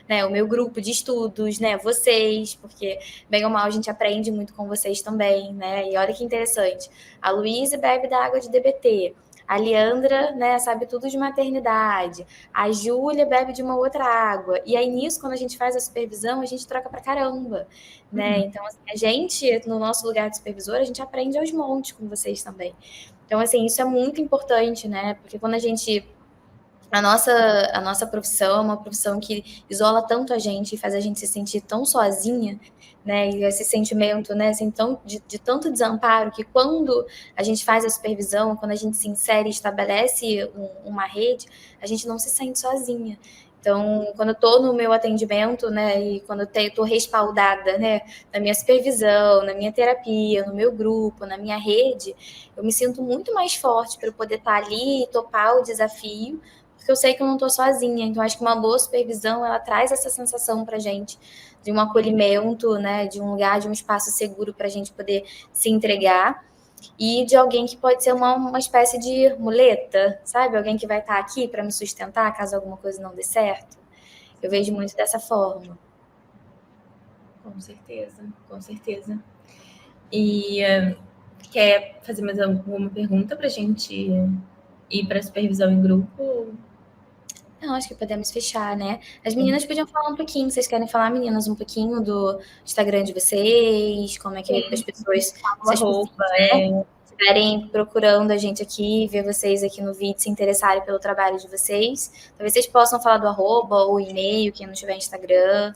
né? O meu grupo de estudos, né? Vocês, porque bem ou mal a gente aprende muito com vocês também, né? E olha que interessante. A Luísa bebe da água de DBT. A Leandra, né, sabe tudo de maternidade. A Júlia bebe de uma outra água. E aí, nisso, quando a gente faz a supervisão, a gente troca pra caramba, né? Então, assim, a gente, no nosso lugar de supervisor, a gente aprende aos montes com vocês também. Então, assim, isso é muito importante, né? Porque quando a nossa profissão é uma profissão que isola tanto a gente e faz a gente se sentir tão sozinha, né? E esse sentimento, né, assim, de tanto desamparo, que quando a gente faz a supervisão, quando a gente se insere e estabelece uma rede, a gente não se sente sozinha. Então, quando eu estou no meu atendimento, né, e quando eu estou respaldada, né, na minha supervisão, na minha terapia, no meu grupo, na minha rede, eu me sinto muito mais forte para eu poder estar ali e topar o desafio, porque eu sei que eu não estou sozinha. Então, acho que uma boa supervisão, ela traz essa sensação para a gente de um acolhimento, né, de um lugar, de um espaço seguro para a gente poder se entregar, e de alguém que pode ser uma espécie de muleta, sabe? Alguém que vai estar aqui para me sustentar caso alguma coisa não dê certo. Eu vejo muito dessa forma. Com certeza, com certeza. E quer fazer mais alguma pergunta para a gente ir para a supervisão em grupo? Não, acho que podemos fechar, né? As meninas podiam falar um pouquinho. Vocês querem falar, meninas, um pouquinho do Instagram de vocês? Como é que as pessoas... Vocês estiverem procurando a gente aqui, ver vocês aqui no vídeo, se interessarem pelo trabalho de vocês. Talvez vocês possam falar do arroba ou e-mail, quem não tiver Instagram.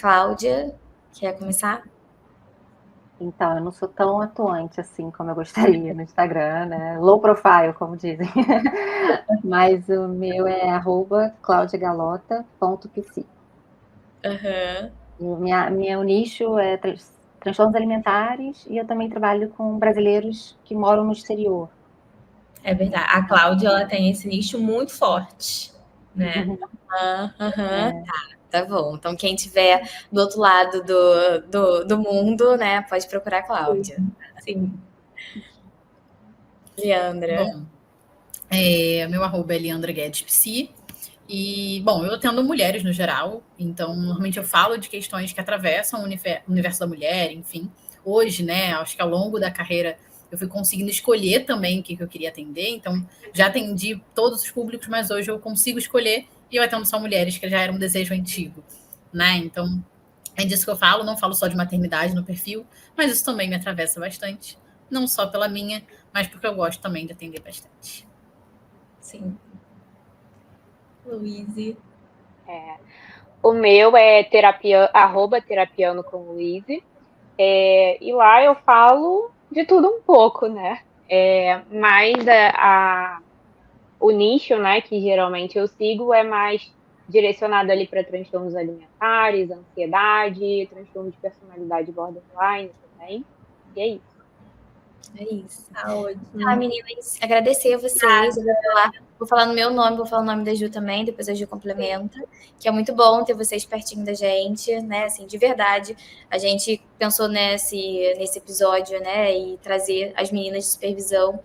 Cláudia, quer começar? Então, eu não sou tão atuante assim como eu gostaria no Instagram, né? Low profile, como dizem. Mas o meu é @claudiagalota.pc. Meu nicho é transtornos alimentares e eu também trabalho com brasileiros que moram no exterior. É verdade. A Cláudia, ela tem esse nicho muito forte, né? Tá bom. Então, quem tiver do outro lado do mundo, né, pode procurar a Cláudia. Sim. Leandra. Bom, meu arroba é Leandra Guedes Psi. E, bom, eu atendo mulheres no geral, então normalmente eu falo de questões que atravessam o universo da mulher, enfim. Hoje, né, acho que ao longo da carreira eu fui conseguindo escolher também o que eu queria atender, então já atendi todos os públicos, mas hoje eu consigo escolher e eu atendo só mulheres, que já era um desejo antigo, né? Então, é disso que eu falo, não falo só de maternidade no perfil, mas isso também me atravessa bastante, não só pela minha, mas porque eu gosto também de atender bastante. Sim. Luíse. O meu é @terapiano com Luíse. E lá eu falo de tudo um pouco, né? Mas o nicho, né, que geralmente eu sigo é mais direcionado ali para transtornos alimentares, ansiedade, transtorno de personalidade borderline também. E é isso. É isso. Tá ótimo. Tá, meninas, agradecer a vocês. Eu vou falar no meu nome, vou falar o nome da Ju também, depois a Ju complementa. Que é muito bom ter vocês pertinho da gente, né? Assim, de verdade. A gente pensou nesse episódio, né? E trazer as meninas de supervisão,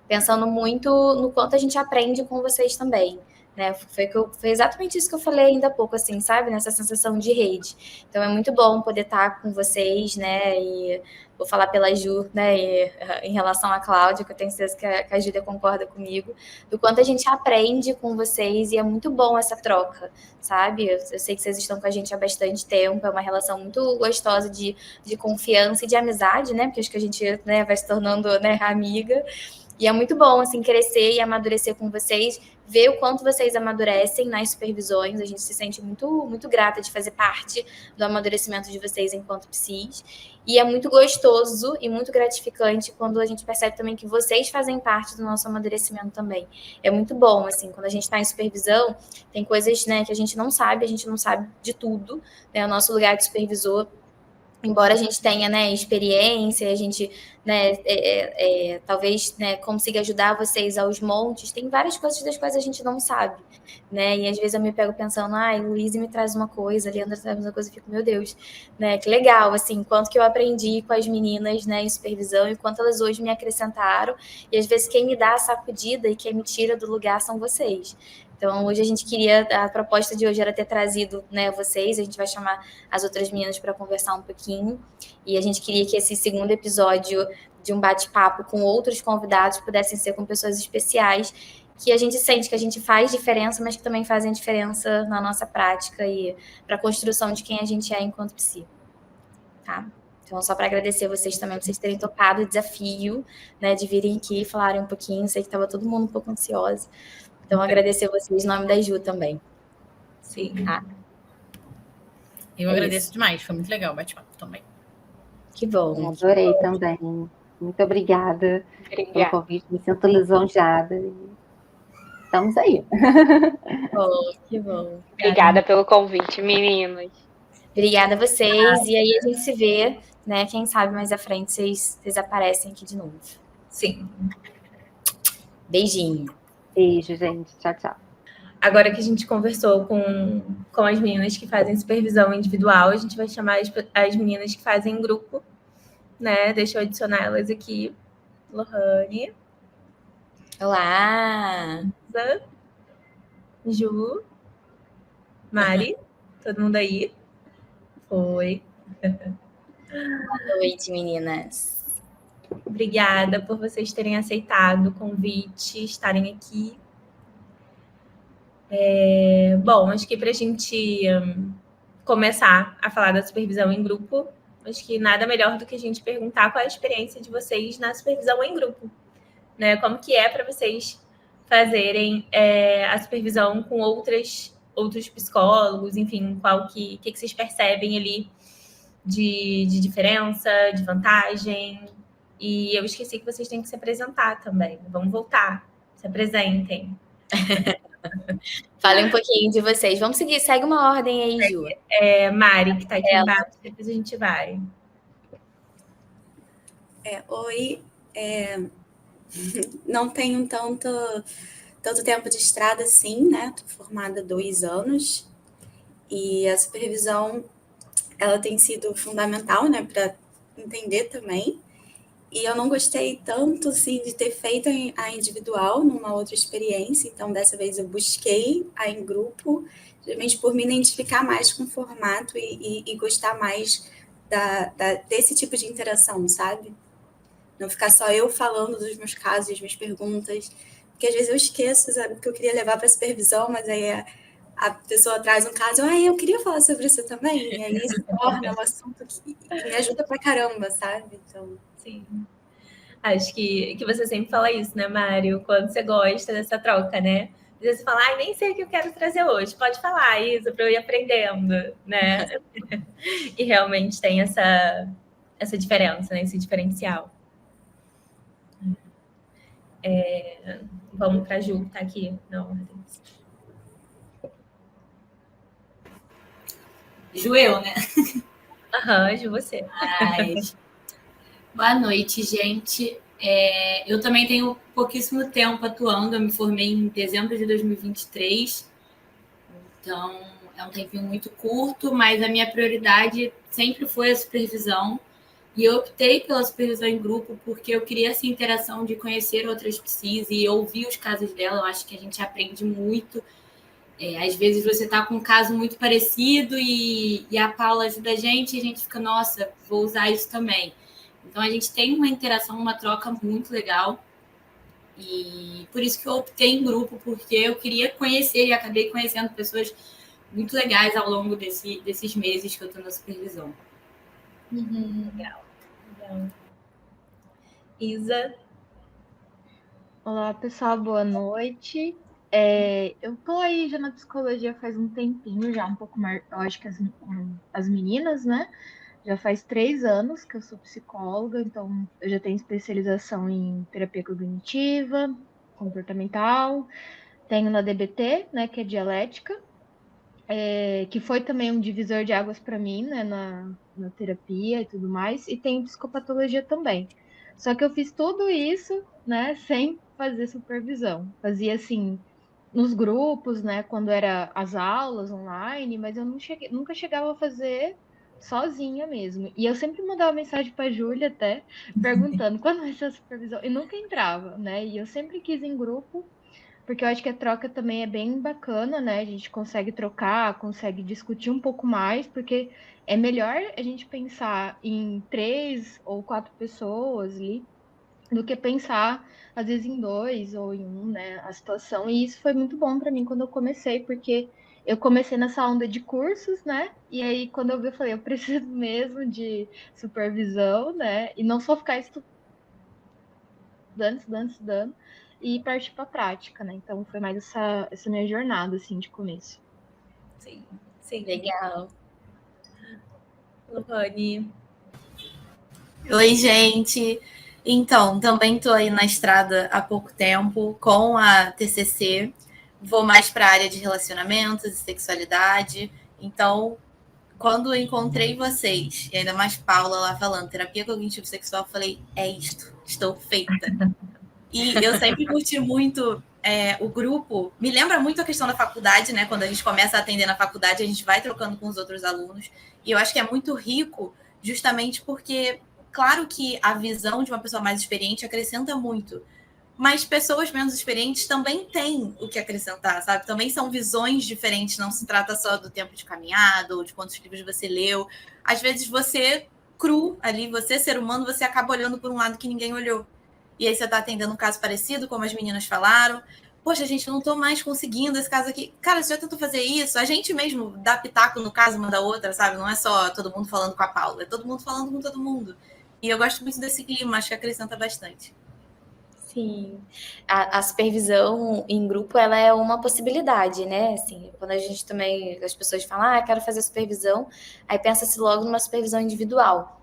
pensando muito no quanto a gente aprende com vocês também. Né? Foi exatamente isso que eu falei ainda há pouco, assim, sabe? Nessa sensação de rede. Então é muito bom poder estar com vocês, né? E vou falar pela Ju, né? E, em relação à Cláudia, que eu tenho certeza que a Júlia concorda comigo, do quanto a gente aprende com vocês e é muito bom essa troca, sabe? Eu sei que vocês estão com a gente há bastante tempo, é uma relação muito gostosa de confiança e de amizade, né? Porque acho que a gente, né, vai se tornando, né, amiga. E é muito bom, assim, crescer e amadurecer com vocês, ver o quanto vocês amadurecem nas supervisões. A gente se sente muito, muito grata de fazer parte do amadurecimento de vocês enquanto psis. E é muito gostoso e muito gratificante quando a gente percebe também que vocês fazem parte do nosso amadurecimento também. É muito bom, assim, quando a gente está em supervisão, tem coisas, né, que a gente não sabe de tudo, né? O nosso lugar de supervisor, embora a gente tenha, né, experiência, a gente, né, talvez, né, consiga ajudar vocês aos montes, tem várias coisas das quais a gente não sabe, né, e às vezes eu me pego pensando, Luíse me traz uma coisa, Leandra traz uma coisa, eu fico, meu Deus, né, que legal, assim, quanto que eu aprendi com as meninas, né, em supervisão, e quanto elas hoje me acrescentaram, e às vezes quem me dá a sacudida e quem me tira do lugar são vocês. Então, hoje a proposta de hoje era ter trazido, né, vocês, a gente vai chamar as outras meninas para conversar um pouquinho, e a gente queria que esse segundo episódio de um bate-papo com outros convidados pudessem ser com pessoas especiais, que a gente sente que a gente faz diferença, mas que também fazem diferença na nossa prática e para a construção de quem a gente é enquanto psi. Tá? Então, só para agradecer vocês também por vocês terem topado o desafio, né, de virem aqui e falarem um pouquinho, sei que estava todo mundo um pouco ansioso. Então, agradecer vocês em nome da Ju também. Sim. Tá? Eu agradeço demais, foi muito legal o bate-papo também. Que bom. Eu adorei também. Muito obrigada pelo convite, me sinto lisonjeada. Estamos aí. Que bom. Obrigada pelo convite, meninos. Obrigada a vocês. E aí a gente se vê, né? Quem sabe mais à frente vocês aparecem aqui de novo. Sim. Beijinho. Beijo, gente. Tchau, tchau. Agora que a gente conversou com as meninas que fazem supervisão individual, a gente vai chamar as meninas que fazem grupo, né? Deixa eu adicionar elas aqui. Lohane. Olá. Ju. Mari. Todo mundo aí? Oi. Boa noite, meninas. Obrigada por vocês terem aceitado o convite, estarem aqui. Bom, acho que para a gente começar a falar da supervisão em grupo, acho que nada melhor do que a gente perguntar qual é a experiência de vocês na supervisão em grupo, né? Como que é para vocês fazerem a supervisão com outros psicólogos, enfim, qual que vocês percebem ali de diferença, de vantagem. E eu esqueci que vocês têm que se apresentar também. Vamos voltar, se apresentem. Falem um pouquinho de vocês. Vamos seguir, segue uma ordem aí, Ju. Mari, que está aqui embaixo, depois a gente vai. Oi, não tenho tanto tempo de estrada assim, né? Estou formada há 2 anos e a supervisão, ela tem sido fundamental, né, para entender também. E eu não gostei tanto, assim, de ter feito a individual numa outra experiência, então dessa vez eu busquei a em grupo, realmente por me identificar mais com o formato e gostar mais desse tipo de interação, sabe? Não ficar só eu falando dos meus casos, das minhas perguntas, porque às vezes eu esqueço, sabe, que eu queria levar para a supervisão, mas aí a pessoa traz um caso, eu queria falar sobre isso também, e aí se torna um assunto que me ajuda pra caramba, sabe? Então, sim. Acho que você sempre fala isso, né, Mário? Quando você gosta dessa troca, né? Às vezes você fala, ai, nem sei o que eu quero trazer hoje. Pode falar isso para eu ir aprendendo, né? E realmente tem essa diferença, né? Esse diferencial. Vamos para a Ju, que tá aqui na ordem. Ju, eu, né? Aham, Ju, você. Boa noite, gente. Eu também tenho pouquíssimo tempo atuando, eu me formei em dezembro de 2023, então é um tempinho muito curto, mas a minha prioridade sempre foi a supervisão, e eu optei pela supervisão em grupo porque eu queria essa interação de conhecer outras psis e ouvir os casos dela. Eu acho que a gente aprende muito. Às vezes você está com um caso muito parecido e a Paula ajuda a gente e a gente fica, nossa, vou usar isso também. Então, a gente tem uma interação, uma troca muito legal. E por isso que eu optei em grupo, porque eu queria conhecer e acabei conhecendo pessoas muito legais ao longo desses meses que eu estou na supervisão. Legal. Isa. Olá, pessoal, boa noite. Eu tô aí já na psicologia faz um tempinho, já um pouco mais, eu acho que as meninas, né? Já faz 3 anos que eu sou psicóloga, então eu já tenho especialização em terapia cognitiva, comportamental, tenho na DBT, né, que é dialética, que foi também um divisor de águas para mim, né, na terapia e tudo mais, e tenho psicopatologia também. Só que eu fiz tudo isso, né, sem fazer supervisão. Fazia assim nos grupos, né, quando era as aulas online, mas eu nunca chegava a fazer sozinha mesmo. E eu sempre mandava mensagem para a Júlia até perguntando quando vai ser a supervisão e nunca entrava, né? E eu sempre quis em grupo, porque eu acho que a troca também é bem bacana, né? A gente consegue trocar, consegue discutir um pouco mais, porque é melhor a gente pensar em 3 ou 4 pessoas ali do que pensar, às vezes, em 2 ou em 1, né, a situação. E isso foi muito bom para mim quando eu comecei, porque eu comecei nessa onda de cursos, né? E aí, quando eu vi, eu falei, eu preciso mesmo de supervisão, né? E não só ficar estudando, e partir para a prática, né? Então, foi mais essa minha jornada, assim, de começo. Sim. Legal. Lohane. Oi, gente. Então, também estou aí na estrada há pouco tempo com a TCC. Vou mais para a área de relacionamentos e sexualidade. Então, quando eu encontrei vocês, e ainda mais Paula lá falando terapia cognitivo-sexual, eu falei, é isto, estou feita. E eu sempre curti muito o grupo. Me lembra muito a questão da faculdade, né? Quando a gente começa a atender na faculdade, a gente vai trocando com os outros alunos. E eu acho que é muito rico, justamente porque, claro que a visão de uma pessoa mais experiente acrescenta muito. Mas pessoas menos experientes também têm o que acrescentar, sabe? Também são visões diferentes. Não se trata só do tempo de caminhada ou de quantos livros você leu. Às vezes você, cru ali, você, ser humano, você acaba olhando por um lado que ninguém olhou. E aí você está atendendo um caso parecido, como as meninas falaram. Poxa, gente, não estou mais conseguindo esse caso aqui. Cara, você já tentou fazer isso? A gente mesmo dá pitaco no caso uma da outra, sabe? Não é só todo mundo falando com a Paula, é todo mundo falando com todo mundo. E eu gosto muito desse clima, acho que acrescenta bastante. Sim, a supervisão em grupo, ela é uma possibilidade, né? Assim, quando a gente também, as pessoas falam, quero fazer supervisão, aí pensa-se logo numa supervisão individual.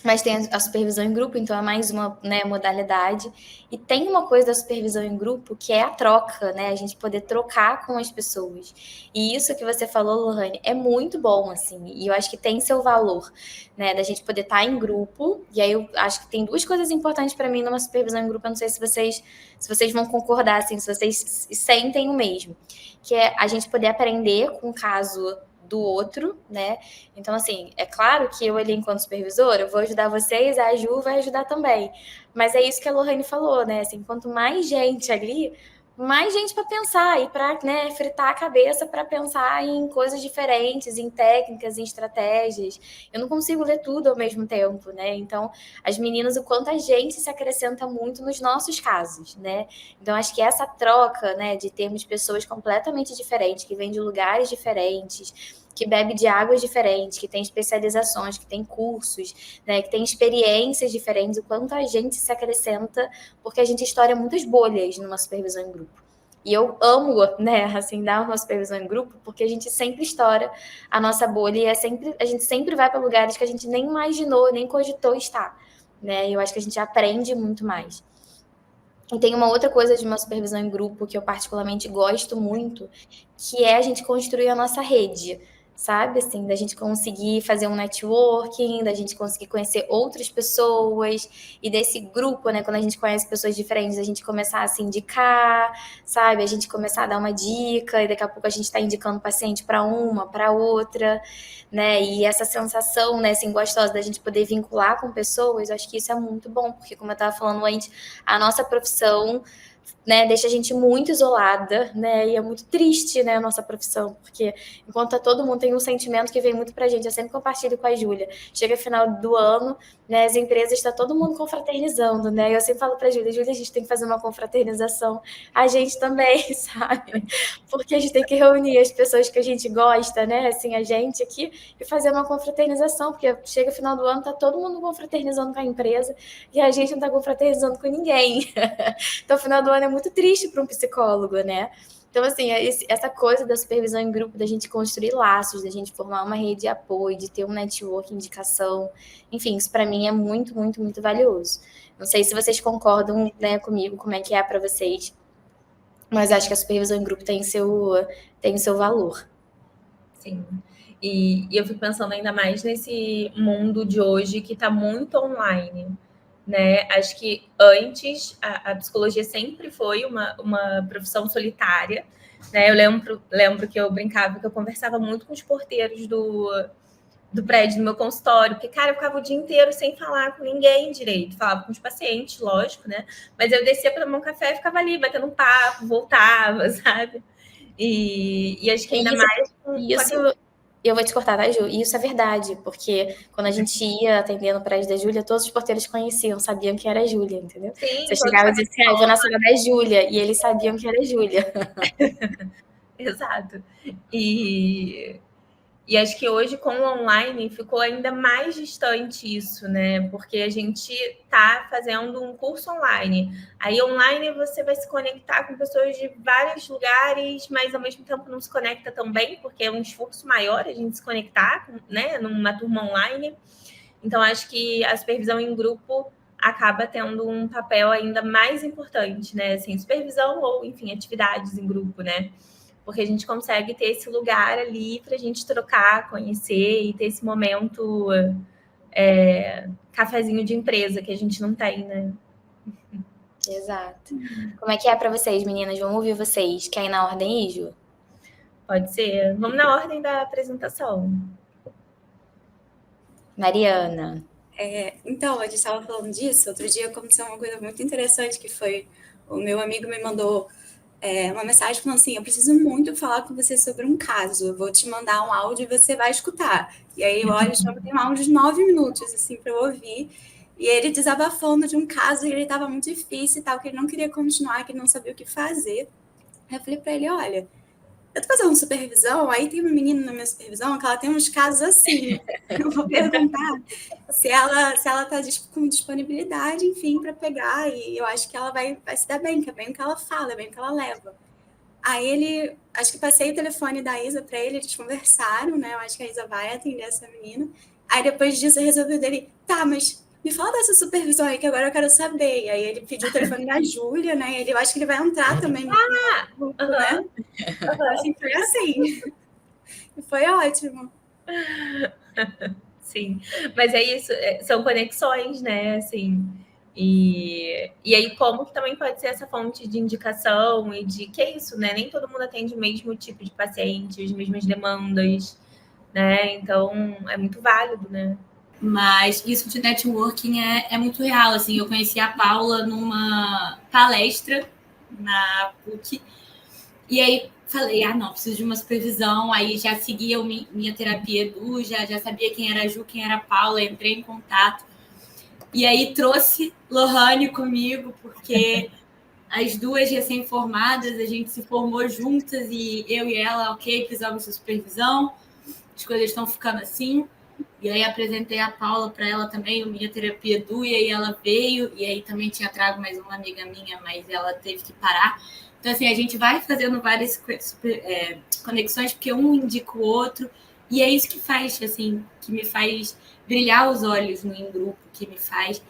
Mas tem a supervisão em grupo, então é mais uma, né, modalidade. E tem uma coisa da supervisão em grupo que é a troca, né? A gente poder trocar com as pessoas. E isso que você falou, Lohane, é muito bom, assim. E eu acho que tem seu valor, né? Da gente poder estar em grupo. E aí eu acho que tem 2 coisas importantes para mim numa supervisão em grupo. Eu não sei se vocês vão concordar, assim, se vocês sentem o mesmo. Que é a gente poder aprender com o caso do outro, né? Então, assim, é claro que eu ali, enquanto supervisora, eu vou ajudar vocês, a Ju vai ajudar também. Mas é isso que a Lohane falou, né? Assim, quanto mais gente ali, mais gente para pensar e para, né, fritar a cabeça para pensar em coisas diferentes, em técnicas, em estratégias. Eu não consigo ler tudo ao mesmo tempo, né? Então, as meninas, o quanto a gente se acrescenta muito nos nossos casos, né? Então, acho que essa troca, né, de termos pessoas completamente diferentes, que vêm de lugares diferentes, que bebe de águas diferentes, que tem especializações, que tem cursos, né, que tem experiências diferentes, o quanto a gente se acrescenta, porque a gente estoura muitas bolhas numa supervisão em grupo. E eu amo, né, assim, dar uma supervisão em grupo, porque a gente sempre estoura a nossa bolha e a gente sempre vai para lugares que a gente nem imaginou, nem cogitou estar, né? E eu acho que a gente aprende muito mais. E tem uma outra coisa de uma supervisão em grupo que eu particularmente gosto muito, que é a gente construir a nossa rede, sabe? Assim, da gente conseguir fazer um networking, da gente conseguir conhecer outras pessoas, e desse grupo, né, quando a gente conhece pessoas diferentes, a gente começar a se indicar, sabe? A gente começar a dar uma dica, e daqui a pouco a gente está indicando paciente para uma, para outra, né? E essa sensação, né, assim, gostosa da gente poder vincular com pessoas, eu acho que isso é muito bom, porque como eu estava falando antes, a nossa profissão, né, deixa a gente muito isolada, né, e é muito triste, né, a nossa profissão, porque enquanto todo mundo tem um sentimento que vem muito pra gente, eu sempre compartilho com a Júlia, chega final do ano, né, as empresas, está todo mundo confraternizando, né, eu sempre falo pra Júlia, a gente tem que fazer uma confraternização, a gente também, sabe, porque a gente tem que reunir as pessoas que a gente gosta, né, assim, a gente aqui, e fazer uma confraternização, porque chega final do ano, tá todo mundo confraternizando com a empresa, e a gente não tá confraternizando com ninguém. Então, o final do ano é muito triste para um psicólogo, né? Então, assim, essa coisa da supervisão em grupo, da gente construir laços, da gente formar uma rede de apoio, de ter um network, indicação, enfim, isso para mim é muito, muito, muito valioso. Não sei se vocês concordam, né, comigo, como é que é para vocês, mas acho que a supervisão em grupo tem o seu valor. Sim. E eu fico pensando ainda mais nesse mundo de hoje que está muito online, né? Acho que antes a psicologia sempre foi uma profissão solitária, né? Eu lembro que eu brincava, que eu conversava muito com os porteiros do prédio do meu consultório, porque, cara, eu ficava o dia inteiro sem falar com ninguém direito, falava com os pacientes, lógico, né? Mas eu descia para tomar um café e ficava ali, batendo um papo, voltava, sabe? E acho que ainda mais... Eu vou te cortar, tá, Ju? E isso é verdade, porque quando a gente ia atendendo o prédio da Júlia, todos os porteiros conheciam, sabiam que era a Júlia, entendeu? Sim, você chegava e dizia assim, eu vou na sala da Júlia, e eles sabiam que era a Júlia. Exato. E acho que hoje, com o online, ficou ainda mais distante isso, né? Porque a gente está fazendo um curso online. Aí, online, você vai se conectar com pessoas de vários lugares, mas, ao mesmo tempo, não se conecta tão bem, porque é um esforço maior a gente se conectar, né? Numa turma online. Então, acho que a supervisão em grupo acaba tendo um papel ainda mais importante, né? Assim, supervisão ou, enfim, atividades em grupo, né? Porque a gente consegue ter esse lugar ali para a gente trocar, conhecer e ter esse momento cafezinho de empresa que a gente não tem, né? Exato. Como é que é para vocês, meninas? Vamos ouvir vocês. Quer ir na ordem aí, Ju? Pode ser. Vamos na ordem da apresentação. Mariana. Então, a gente estava falando disso. Outro dia aconteceu uma coisa muito interessante, que foi o meu amigo me mandou uma mensagem falando assim, eu preciso muito falar com você sobre um caso, eu vou te mandar um áudio e você vai escutar. E aí eu olho, tem um áudio de 9 minutos, assim, para eu ouvir, e ele desabafando de um caso, e ele estava muito difícil e tal, que ele não queria continuar, que ele não sabia o que fazer. Aí eu falei para ele, olha, eu tô fazendo supervisão, aí tem uma menina na minha supervisão que ela tem uns casos assim, eu vou perguntar se ela tá com disponibilidade, enfim, para pegar, e eu acho que ela vai se dar bem, que é bem o que ela fala, é bem o que ela leva. Aí acho que passei o telefone da Isa para ele, eles conversaram, né, eu acho que a Isa vai atender essa menina, aí depois disso eu resolvi dele, tá, mas me fala dessa supervisão aí, que agora eu quero saber. E aí ele pediu o telefone da Júlia, né? Eu acho que ele vai entrar também no grupo, né? Assim, foi assim. E foi ótimo. Sim, mas é isso, são conexões, né? Assim, e aí como que também pode ser essa fonte de indicação e de que é isso, né? Nem todo mundo atende o mesmo tipo de paciente, as mesmas demandas, né? Então é muito válido, né? Mas isso de networking é muito real. Assim, eu conheci a Paula numa palestra na PUC. E aí falei, não, preciso de uma supervisão. Aí já seguia minha terapia Edu, já sabia quem era a Ju, quem era a Paula, entrei em contato. E aí trouxe Lohane comigo, porque as duas recém-formadas, a gente se formou juntas e eu e ela, ok, precisamos de supervisão. As coisas estão ficando assim. E aí apresentei a Paula para ela também, o Minha Terapia Edu, e aí ela veio, e aí também tinha trago mais uma amiga minha, mas ela teve que parar. Então, assim, a gente vai fazendo várias conexões, porque um indica o outro, e é isso que faz, assim, que me faz brilhar os olhos no em grupo, que me faz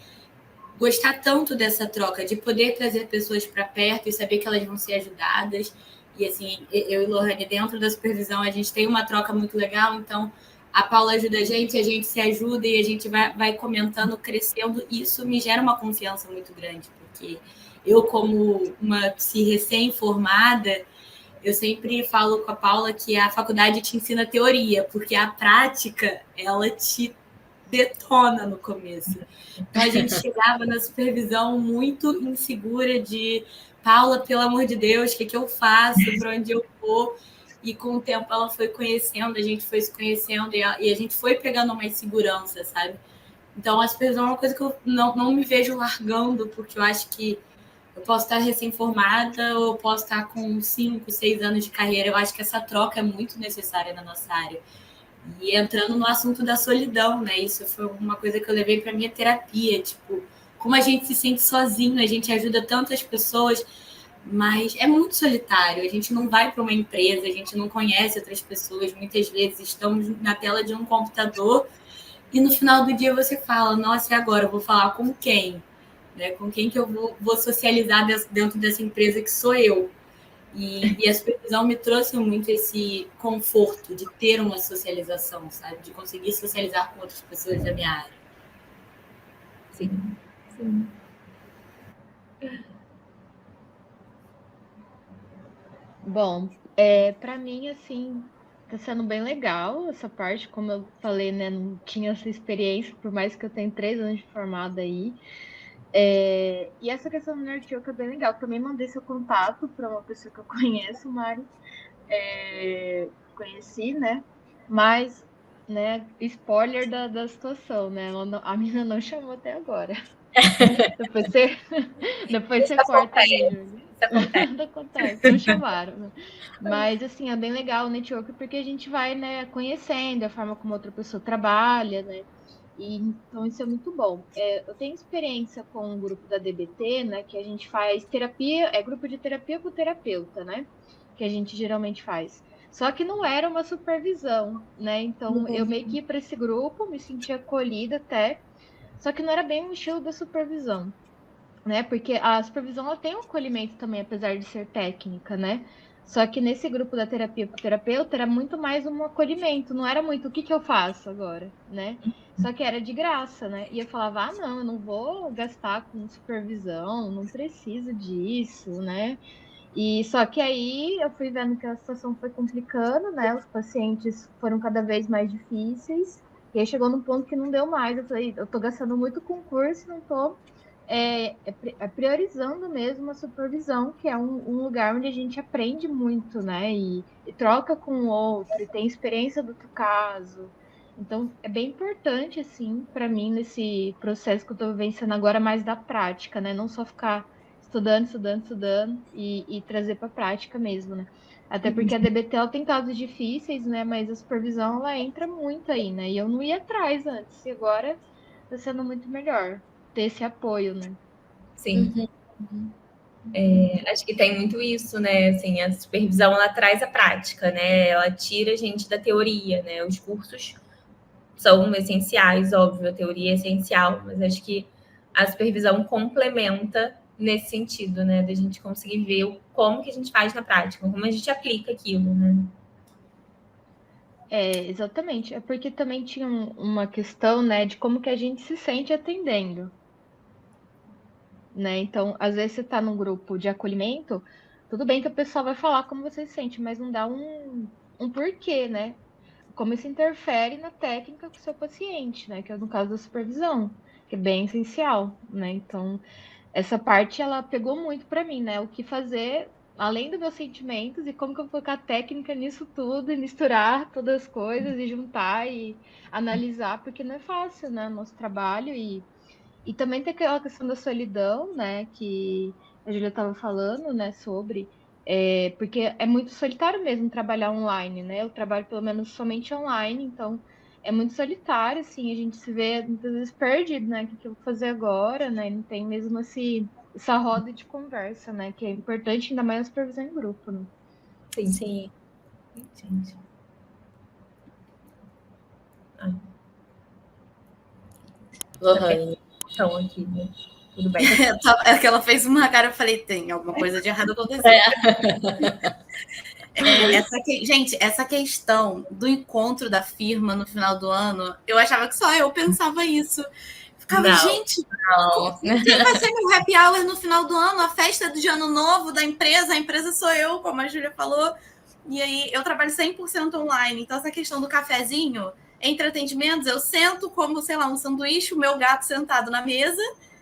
gostar tanto dessa troca, de poder trazer pessoas para perto e saber que elas vão ser ajudadas. E, assim, eu e Lohane, dentro da supervisão, a gente tem uma troca muito legal, então a Paula ajuda a gente se ajuda e a gente vai comentando, crescendo. E isso me gera uma confiança muito grande, porque eu, como uma psi recém-formada, eu sempre falo com a Paula que a faculdade te ensina teoria, porque a prática, ela te detona no começo. Então, a gente chegava na supervisão muito insegura de Paula, pelo amor de Deus, o que eu faço, para onde eu vou? E com o tempo ela foi conhecendo, a gente foi se conhecendo e a gente foi pegando mais segurança, sabe? Então, a supervisão é uma coisa que eu não me vejo largando, porque eu acho que eu posso estar recém-formada ou eu posso estar com 5, 6 anos de carreira. Eu acho que essa troca é muito necessária na nossa área. E entrando no assunto da solidão, né? Isso foi uma coisa que eu levei para minha terapia. Tipo, como a gente se sente sozinho, a gente ajuda tantas pessoas, mas é muito solitário. A gente não vai para uma empresa, a gente não conhece outras pessoas. Muitas vezes estamos na tela de um computador e no final do dia você fala, nossa, e agora? Eu vou falar com quem? Né? Com quem que eu vou socializar dentro dessa empresa que sou eu? E a supervisão me trouxe muito esse conforto de ter uma socialização, sabe? De conseguir socializar com outras pessoas da minha área. Sim, sim. Bom, para mim, assim, tá sendo bem legal essa parte. Como eu falei, né? Não tinha essa experiência, por mais que eu tenha 3 anos de formada aí. E essa questão do Nerdioka é bem legal. Também mandei seu contato para uma pessoa que eu conheço, Mari. Conheci, né? Mas, né, spoiler da situação, né? A menina não chamou até agora. Depois você corta aí, Júlia. Isso Acontece, não chamaram, né? Mas, assim, é bem legal o network porque a gente vai, né, conhecendo a forma como outra pessoa trabalha, né? E, então, isso é muito bom. Eu tenho experiência com o grupo da DBT, né? Que a gente faz terapia, grupo de terapia com terapeuta, né? Que a gente geralmente faz. Só que não era uma supervisão, né? Então, eu meio que ia para esse grupo, me sentia acolhida até, só que não era bem o estilo da supervisão, né? Porque a supervisão ela tem um acolhimento também, apesar de ser técnica, né? Só que nesse grupo da terapia para o terapeuta era muito mais um acolhimento, não era muito o que eu faço agora, né? Só que era de graça, né? E eu falava, não, eu não vou gastar com supervisão, não preciso disso, né? E só que aí eu fui vendo que a situação foi complicando, né? Os pacientes foram cada vez mais difíceis. E aí chegou num ponto que não deu mais. Eu falei, eu tô gastando muito com curso, não tô priorizando mesmo a supervisão, que é um lugar onde a gente aprende muito, né? E troca com o outro, e tem experiência do outro caso. Então, é bem importante, assim, para mim, nesse processo que eu estou vivenciando agora, mais da prática, né? Não só ficar estudando e trazer para a prática mesmo, né? Até porque a DBT ela tem casos difíceis, né? Mas a supervisão ela entra muito aí, né? E eu não ia atrás antes, e agora está sendo muito melhor ter esse apoio, né? Sim. Acho que tem muito isso, né? Assim, a supervisão ela traz a prática, né? Ela tira a gente da teoria, né? Os cursos são essenciais, óbvio, a teoria é essencial, mas acho que a supervisão complementa nesse sentido, né? Da gente conseguir ver como que a gente faz na prática, como a gente aplica aquilo, né? Exatamente. É porque também tinha uma questão, né, de como que a gente se sente atendendo, né? Então, às vezes você está num grupo de acolhimento, tudo bem que a pessoa vai falar como você se sente, mas não dá um porquê, né? Como isso interfere na técnica com o seu paciente, né? Que é no caso da supervisão, que é bem essencial, né? Então, essa parte ela pegou muito para mim, né? O que fazer além dos meus sentimentos e como que eu vou colocar técnica nisso tudo e misturar todas as coisas e juntar e analisar, porque não é fácil, né? Nosso trabalho e também tem aquela questão da solidão, né? Que a Julia estava falando, né? Sobre porque é muito solitário mesmo trabalhar online, né? Eu trabalho pelo menos somente online, então é muito solitário, assim, a gente se vê muitas vezes perdido, né? O que eu vou fazer agora, né? E não tem mesmo essa roda de conversa, né? Que é importante, ainda mais a supervisão em grupo, né? Sim. Gente. Lohane. Então, aqui, né? Tudo bem. É que ela fez uma cara, eu falei, tem alguma coisa de errado acontecendo. Gente, essa questão do encontro da firma no final do ano, eu achava que só eu pensava isso. Ficava, Não. gente, quem vai ser meu happy hour no final do ano? A festa de ano novo da empresa, a empresa sou eu, como a Júlia falou. E aí, eu trabalho 100% online, então essa questão do cafezinho, entre atendimentos, eu sento como, sei lá, um sanduíche, o meu gato sentado na mesa,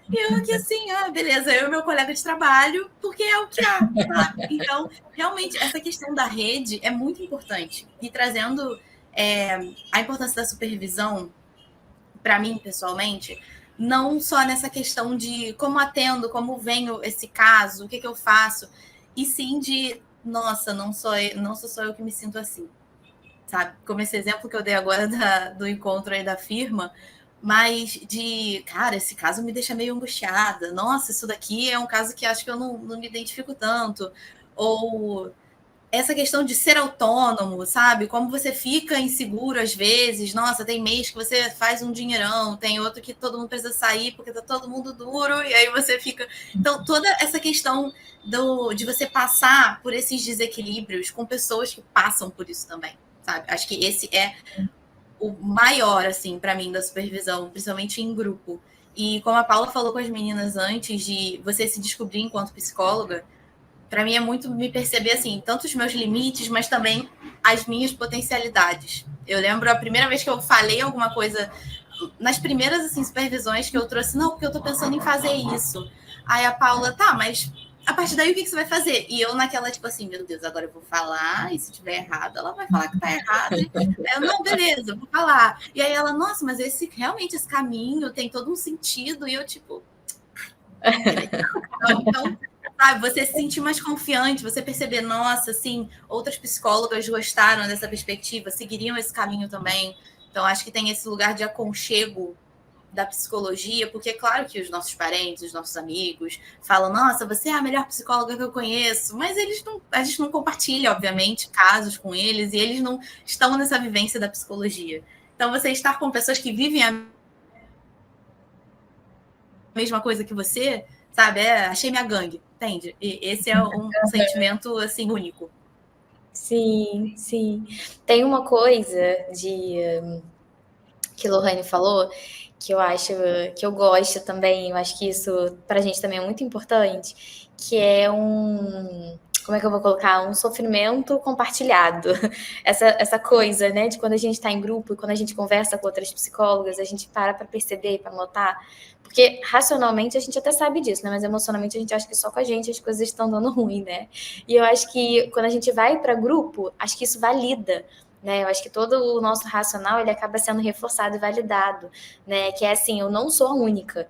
e eu aqui assim, beleza, eu e meu colega de trabalho, porque é o que há, sabe? Então, realmente, essa questão da rede é muito importante. E trazendo a importância da supervisão, para mim, pessoalmente, não só nessa questão de como atendo, como venho esse caso, o que eu faço, e sim de, nossa, não sou só eu que me sinto assim, sabe? Como esse exemplo que eu dei agora do encontro aí da firma, mas de, cara, esse caso me deixa meio angustiada. Nossa, isso daqui é um caso que acho que eu não me identifico tanto. Ou essa questão de ser autônomo, sabe? Como você fica inseguro às vezes. Nossa, tem mês que você faz um dinheirão, tem outro que todo mundo precisa sair porque tá todo mundo duro, e aí você fica... Então, toda essa questão de você passar por esses desequilíbrios com pessoas que passam por isso também, sabe? Acho que esse é o maior, assim, para mim, da supervisão, principalmente em grupo. E como a Paula falou com as meninas antes, de você se descobrir enquanto psicóloga, para mim é muito me perceber, assim, tanto os meus limites, mas também as minhas potencialidades. Eu lembro a primeira vez que eu falei alguma coisa, nas primeiras, assim, supervisões que eu trouxe, não, porque eu tô pensando em fazer isso. Aí a Paula, tá, mas a partir daí o que você vai fazer? E eu naquela, tipo assim, meu Deus, agora eu vou falar, e se tiver errado, ela vai falar que tá errado. Eu, não, beleza, eu vou falar. E aí ela, nossa, mas realmente esse caminho tem todo um sentido, e eu, tipo... Então, sabe, você se sentir mais confiante, você perceber, nossa, assim, outras psicólogas gostaram dessa perspectiva, seguiriam esse caminho também. Então, acho que tem esse lugar de aconchego da psicologia, porque é claro que os nossos parentes, os nossos amigos falam, nossa, você é a melhor psicóloga que eu conheço, mas a gente não compartilha, obviamente, casos com eles, e eles não estão nessa vivência da psicologia. Então, você estar com pessoas que vivem a mesma coisa que você, sabe, achei minha gangue, entende? E esse é um sentimento, assim, único. Sim, sim. Tem uma coisa que Lohane falou, que eu acho que eu gosto também, eu acho que isso pra gente também é muito importante, que é como é que eu vou colocar? Um sofrimento compartilhado. Essa coisa, né, de quando a gente está em grupo e quando a gente conversa com outras psicólogas, a gente para perceber, para notar, porque racionalmente a gente até sabe disso, né, mas emocionalmente a gente acha que só com a gente as coisas estão dando ruim, né? E eu acho que quando a gente vai para grupo, acho que isso valida, né? Eu acho que todo o nosso racional ele acaba sendo reforçado e validado, né? Que é assim, eu não sou a única,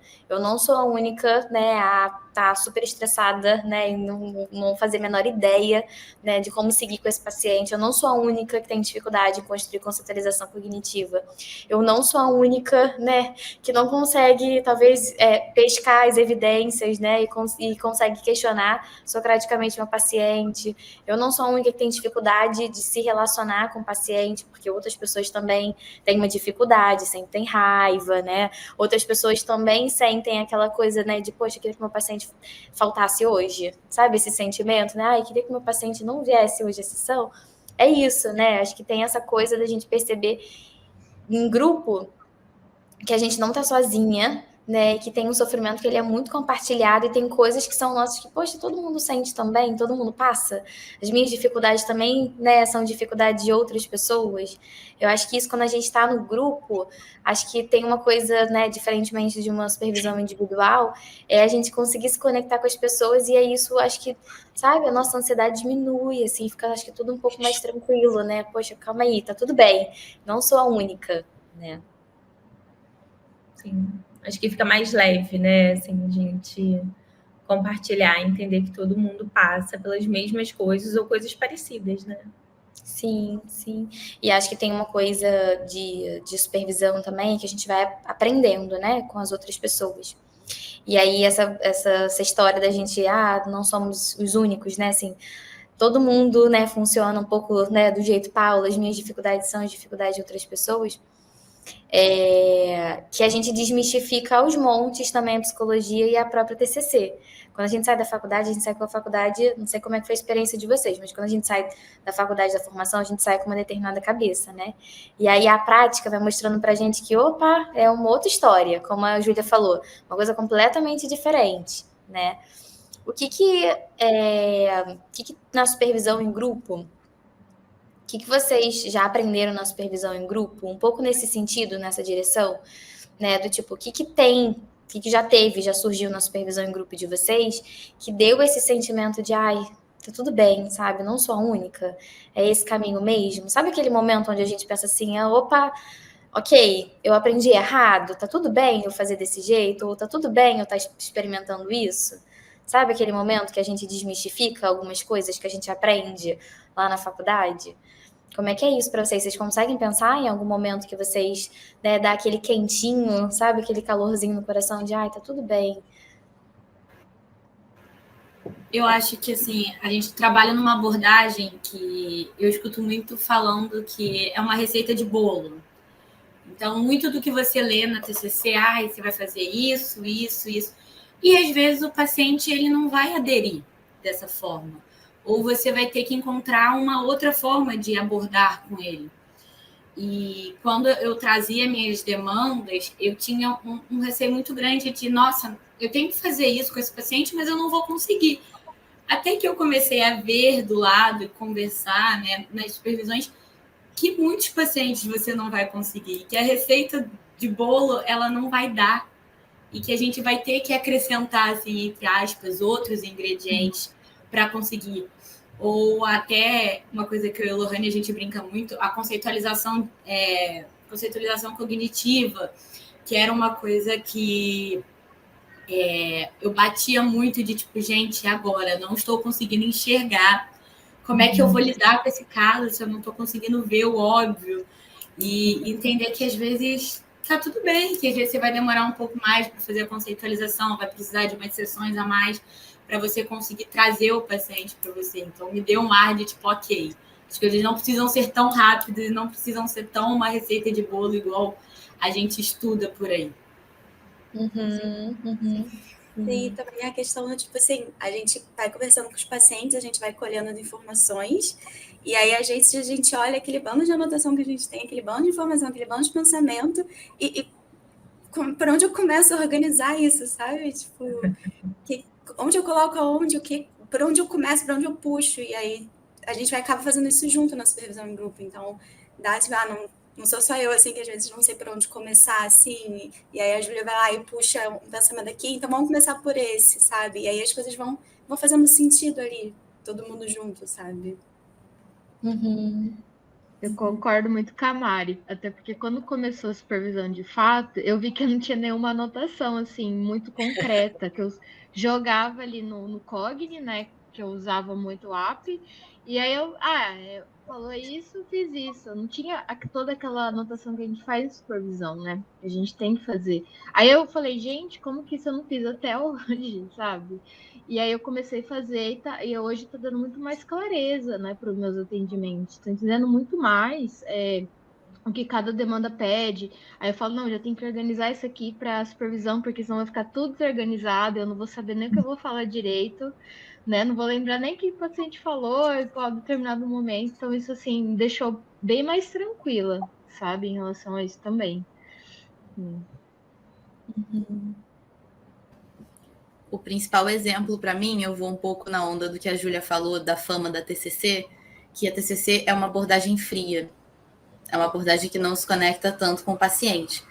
né, a estar super estressada, né, e não fazer a menor ideia, né, de como seguir com esse paciente. Eu não sou a única que tem dificuldade em construir conceitualização cognitiva. Eu não sou a única, né, que não consegue, talvez, pescar as evidências, né, e consegue questionar socraticamente meu paciente. Eu não sou a única que tem dificuldade de se relacionar com o paciente, porque outras pessoas também têm uma dificuldade, sentem raiva, né? Outras pessoas também sentem aquela coisa, né, de, poxa, eu queria que meu paciente faltasse hoje, sabe esse sentimento, né? Ai, queria que meu paciente não viesse hoje à sessão. É isso, né? Acho que tem essa coisa da gente perceber em grupo que a gente não tá sozinha, né, que tem um sofrimento que ele é muito compartilhado e tem coisas que são nossas que, poxa, todo mundo sente também, todo mundo passa. As minhas dificuldades também, né, são dificuldades de outras pessoas. Eu acho que isso, quando a gente está no grupo, acho que tem uma coisa, né, diferentemente de uma supervisão individual, é a gente conseguir se conectar com as pessoas e é isso, acho que, sabe, a nossa ansiedade diminui, assim, fica, acho que tudo um pouco mais tranquilo, né, poxa, calma aí, tá tudo bem, não sou a única, né. Sim. Acho que fica mais leve, né? Assim, a gente compartilhar, entender que todo mundo passa pelas mesmas coisas ou coisas parecidas, né? Sim, sim. E acho que tem uma coisa de supervisão também que a gente vai aprendendo, né, com as outras pessoas. E aí essa história da gente, não somos os únicos, né, assim, todo mundo, né, funciona um pouco, né, do jeito Paula, as minhas dificuldades são as dificuldades de outras pessoas. Que a gente desmistifica aos montes também a psicologia e a própria TCC. Quando a gente sai da faculdade, a gente sai com a faculdade, não sei como é que foi a experiência de vocês, mas quando a gente sai da faculdade da formação, a gente sai com uma determinada cabeça, né? E aí a prática vai mostrando pra gente que, opa, é uma outra história, como a Júlia falou, uma coisa completamente diferente, né? O que na supervisão em grupo, o que vocês já aprenderam na supervisão em grupo, um pouco nesse sentido, nessa direção, né? Do tipo, o que tem, o que já surgiu na supervisão em grupo de vocês, que deu esse sentimento de, tá tudo bem, sabe? Não sou a única, é esse caminho mesmo. Sabe aquele momento onde a gente pensa assim, opa, ok, eu aprendi errado, tá tudo bem eu fazer desse jeito, ou tá tudo bem eu estar experimentando isso? Sabe aquele momento que a gente desmistifica algumas coisas que a gente aprende lá na faculdade? Como é que é isso para vocês? Vocês conseguem pensar em algum momento que vocês, né, dá aquele quentinho, sabe? Aquele calorzinho no coração de, tá tudo bem. Eu acho que, assim, a gente trabalha numa abordagem que eu escuto muito falando que é uma receita de bolo. Então, muito do que você lê na TCC, você vai fazer isso, isso, isso. E, às vezes, o paciente ele não vai aderir dessa forma. Ou você vai ter que encontrar uma outra forma de abordar com ele. E quando eu trazia minhas demandas, eu tinha um receio muito grande de, nossa, eu tenho que fazer isso com esse paciente, mas eu não vou conseguir. Até que eu comecei a ver do lado e conversar, né, nas supervisões, que muitos pacientes você não vai conseguir, que a receita de bolo ela não vai dar, e que a gente vai ter que acrescentar, assim, entre aspas, outros ingredientes para conseguir. Ou até uma coisa que eu e a Lohane a gente brinca muito, a conceitualização cognitiva, que era uma coisa que eu batia muito de tipo, gente, agora não estou conseguindo enxergar como é que eu vou lidar com esse caso se eu não estou conseguindo ver o óbvio, e entender que às vezes tá tudo bem, que às vezes você vai demorar um pouco mais para fazer a conceitualização, vai precisar de umas sessões a mais para você conseguir trazer o paciente para você. Então, me deu um ar de tipo, ok, as coisas não precisam ser tão rápidas, não precisam ser tão uma receita de bolo igual a gente estuda por aí. E também a questão, tipo assim, a gente vai conversando com os pacientes, a gente vai colhendo as informações, e aí a gente olha aquele bando de anotação que a gente tem, aquele bando de informação, aquele bando de pensamento, e por onde eu começo a organizar isso, sabe? Tipo, onde eu coloco aonde, por onde eu começo, por onde eu puxo, e aí a gente vai acabar fazendo isso junto na supervisão em grupo. Então, dá tipo, não sou só eu, assim, que às vezes não sei por onde começar, assim, e aí a Júlia vai lá e puxa um pensamento aqui, então vamos começar por esse, sabe? E aí as coisas vão fazendo sentido ali, todo mundo junto, sabe? Eu concordo muito com a Mari, até porque quando começou a supervisão de fato, eu vi que eu não tinha nenhuma anotação, assim, muito concreta, que eu jogava ali no Cogni, né, que eu usava muito o app, e aí falou isso, fiz isso. Eu não tinha toda aquela anotação que a gente faz em supervisão, né? A gente tem que fazer. Aí eu falei, gente, como que isso eu não fiz até hoje, sabe? E aí eu comecei a fazer e hoje tá dando muito mais clareza, né, para os meus atendimentos. Tô entendendo muito mais o que cada demanda pede. Aí eu falo, não, já tenho que organizar isso aqui para supervisão, porque senão vai ficar tudo desorganizado, eu não vou saber nem o que eu vou falar direito, né? Não vou lembrar nem o que o paciente falou em qual determinado momento. Então, isso, assim, me deixou bem mais tranquila, sabe, em relação a isso também. O principal exemplo para mim, eu vou um pouco na onda do que a Júlia falou, da fama da TCC, que a TCC é uma abordagem fria. É uma abordagem que não se conecta tanto com o paciente.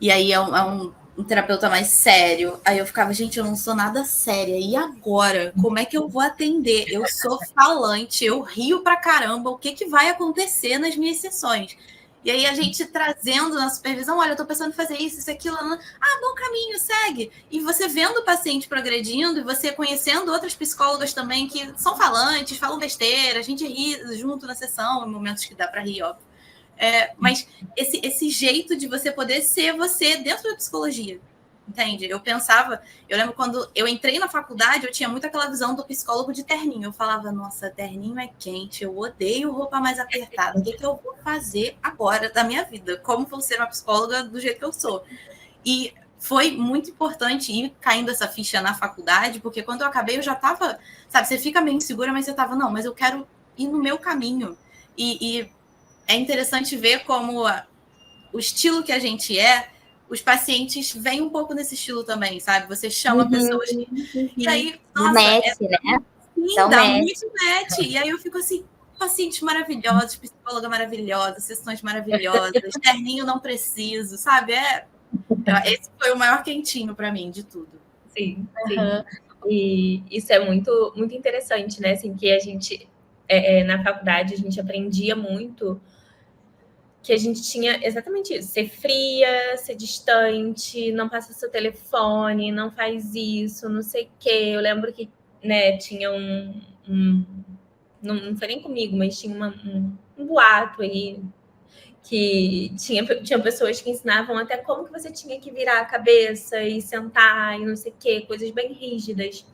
E aí é um terapeuta mais sério. Aí eu ficava, gente, eu não sou nada séria. E agora? Como é que eu vou atender? Eu sou falante, eu rio pra caramba. O que vai acontecer nas minhas sessões? E aí a gente trazendo na supervisão, olha, eu estou pensando em fazer isso, aquilo, bom caminho, segue. E você vendo o paciente progredindo e você conhecendo outras psicólogas também que são falantes, falam besteira, a gente ri junto na sessão, em momentos que dá para rir, óbvio. Mas esse jeito de você poder ser você dentro da psicologia, entende? Eu lembro quando eu entrei na faculdade, eu tinha muito aquela visão do psicólogo de terninho. Eu falava, nossa, terninho é quente, eu odeio roupa mais apertada. O que eu vou fazer agora da minha vida? Como vou ser uma psicóloga do jeito que eu sou? E foi muito importante ir caindo essa ficha na faculdade, porque quando eu acabei, eu já estava, sabe, você fica meio insegura, mas você estava, não, mas eu quero ir no meu caminho. E é interessante ver como o estilo que a gente os pacientes vêm um pouco nesse estilo também, sabe? Você chama pessoas... E aí, nossa... Match, né? Sim, dá muito match. E aí eu fico assim, pacientes maravilhosos, psicóloga maravilhosa, sessões maravilhosas, terninho não preciso, sabe? Esse foi o maior quentinho para mim de tudo. Sim, sim. E isso é muito, muito interessante, né? Assim, que a gente, na faculdade, a gente aprendia muito que a gente tinha exatamente isso, ser fria, ser distante, não passa seu telefone, não faz isso, não sei o quê. Eu lembro que, né, tinha não foi nem comigo, mas tinha um boato aí, que tinha pessoas que ensinavam até como que você tinha que virar a cabeça e sentar e não sei o quê, coisas bem rígidas.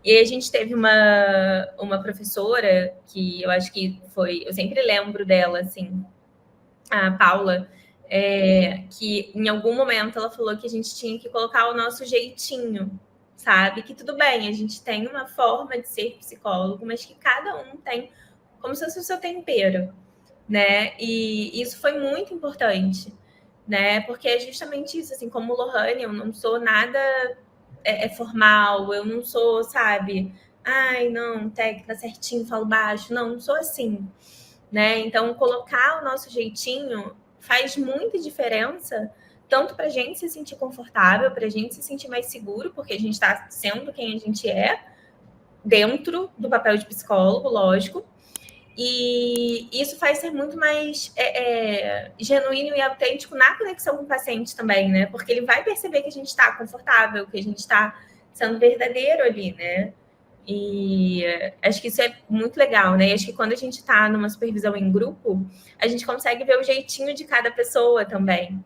E aí a gente teve uma professora que eu acho que eu sempre lembro dela, assim, a Paula, que em algum momento ela falou que a gente tinha que colocar o nosso jeitinho, sabe? Que tudo bem, a gente tem uma forma de ser psicólogo, mas que cada um tem como se fosse o seu tempero, né? E isso foi muito importante, né? Porque é justamente isso, assim, como Lohane, eu não sou nada formal, eu não sou, sabe? Ai, não, técnica certinho, falo baixo. Não sou assim, né? Então, colocar o nosso jeitinho faz muita diferença, tanto para a gente se sentir confortável, para a gente se sentir mais seguro, porque a gente está sendo quem a gente é, dentro do papel de psicólogo, lógico. E isso faz ser muito mais genuíno e autêntico na conexão com o paciente também, né? Porque ele vai perceber que a gente está confortável, que a gente está sendo verdadeiro ali, né? E acho que isso é muito legal, né? E acho que quando a gente está numa supervisão em grupo, a gente consegue ver o jeitinho de cada pessoa também,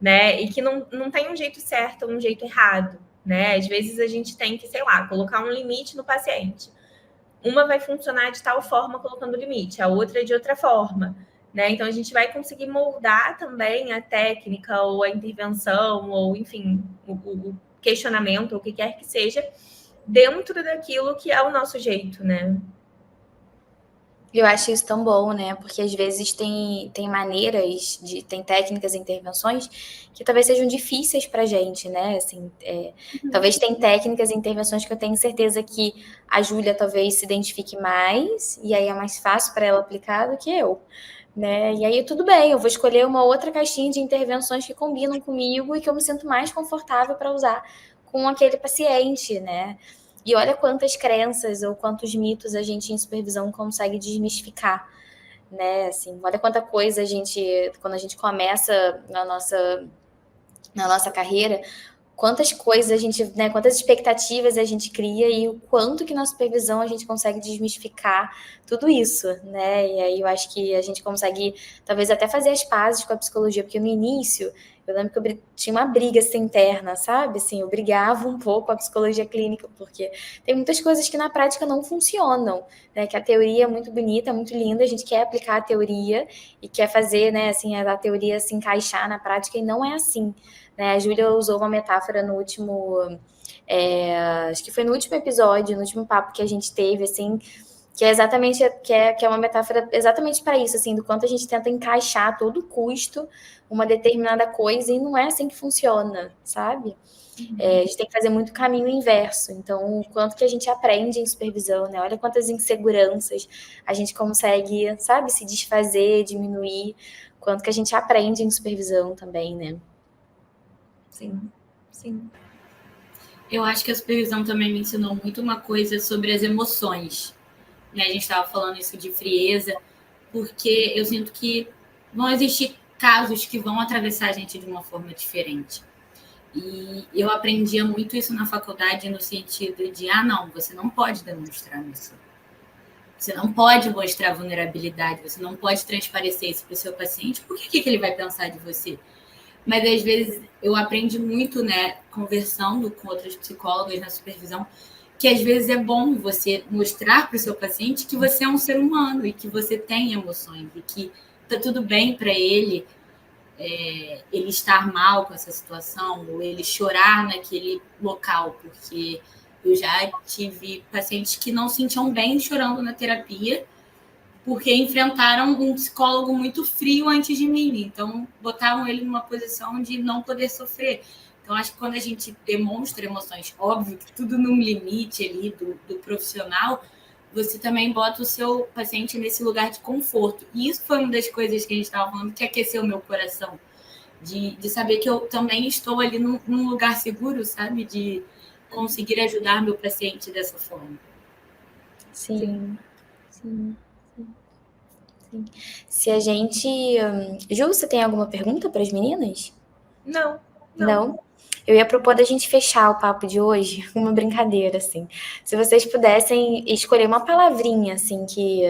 né? E que não tem um jeito certo ou um jeito errado, né? Às vezes a gente tem que, sei lá, colocar um limite no paciente. Uma vai funcionar de tal forma colocando limite, a outra de outra forma, né? Então a gente vai conseguir moldar também a técnica ou a intervenção ou, enfim, o questionamento, ou o que quer que seja, dentro daquilo que é o nosso jeito, né? Eu acho isso tão bom, né? Porque às vezes tem maneiras, tem técnicas e intervenções que talvez sejam difíceis pra gente, né? Assim, talvez tem técnicas e intervenções que eu tenho certeza que a Júlia talvez se identifique mais, e aí é mais fácil para ela aplicar do que eu, né? E aí tudo bem, eu vou escolher uma outra caixinha de intervenções que combinam comigo e que eu me sinto mais confortável para usar com aquele paciente, né? E olha quantas crenças ou quantos mitos a gente em supervisão consegue desmistificar, né? Assim, olha quanta coisa quando a gente começa na nossa carreira, quantas coisas a gente, né? Quantas expectativas a gente cria e o quanto que na supervisão a gente consegue desmistificar tudo isso, né? E aí eu acho que a gente consegue talvez até fazer as pazes com a psicologia, porque no início eu lembro que eu tinha uma briga assim, interna, sabe? Assim, eu brigava um pouco com a psicologia clínica, porque tem muitas coisas que na prática não funcionam, né? Que a teoria é muito bonita, muito linda, a gente quer aplicar a teoria e quer fazer, né, assim, a teoria se encaixar na prática, e não é assim, né? A Júlia usou uma metáfora no último... acho que foi no último episódio, no último papo que a gente teve, assim... que é exatamente que é uma metáfora exatamente para isso, assim, do quanto a gente tenta encaixar a todo custo uma determinada coisa, e não é assim que funciona, sabe? A gente tem que fazer muito caminho inverso. Então, o quanto que a gente aprende em supervisão, né? Olha quantas inseguranças a gente consegue, sabe, se desfazer, diminuir, quanto que a gente aprende em supervisão também, né? Sim, sim. Eu acho que a supervisão também me ensinou muito uma coisa sobre as emoções. A gente estava falando isso de frieza, porque eu sinto que vão existir casos que vão atravessar a gente de uma forma diferente. E eu aprendia muito isso na faculdade, no sentido de, não, você não pode demonstrar isso. Você não pode mostrar vulnerabilidade, você não pode transparecer isso para o seu paciente. Por que ele vai pensar de você? Mas, às vezes, eu aprendi muito, né, conversando com outras psicólogas na supervisão, que, às vezes, é bom você mostrar para o seu paciente que você é um ser humano e que você tem emoções e que está tudo bem para ele estar mal com essa situação ou ele chorar naquele local, porque eu já tive pacientes que não se sentiam bem chorando na terapia porque enfrentaram um psicólogo muito frio antes de mim, então botavam ele numa posição de não poder sofrer. Então, acho que quando a gente demonstra emoções, óbvio que tudo num limite ali do profissional, você também bota o seu paciente nesse lugar de conforto. E isso foi uma das coisas que a gente estava falando, que aqueceu o meu coração, de saber que eu também estou ali num lugar seguro, sabe? De conseguir ajudar meu paciente dessa forma. Sim. Se a gente... Ju, você tem alguma pergunta para as meninas? Não? Eu ia propor da gente fechar o papo de hoje com uma brincadeira, assim. Se vocês pudessem escolher uma palavrinha, assim, que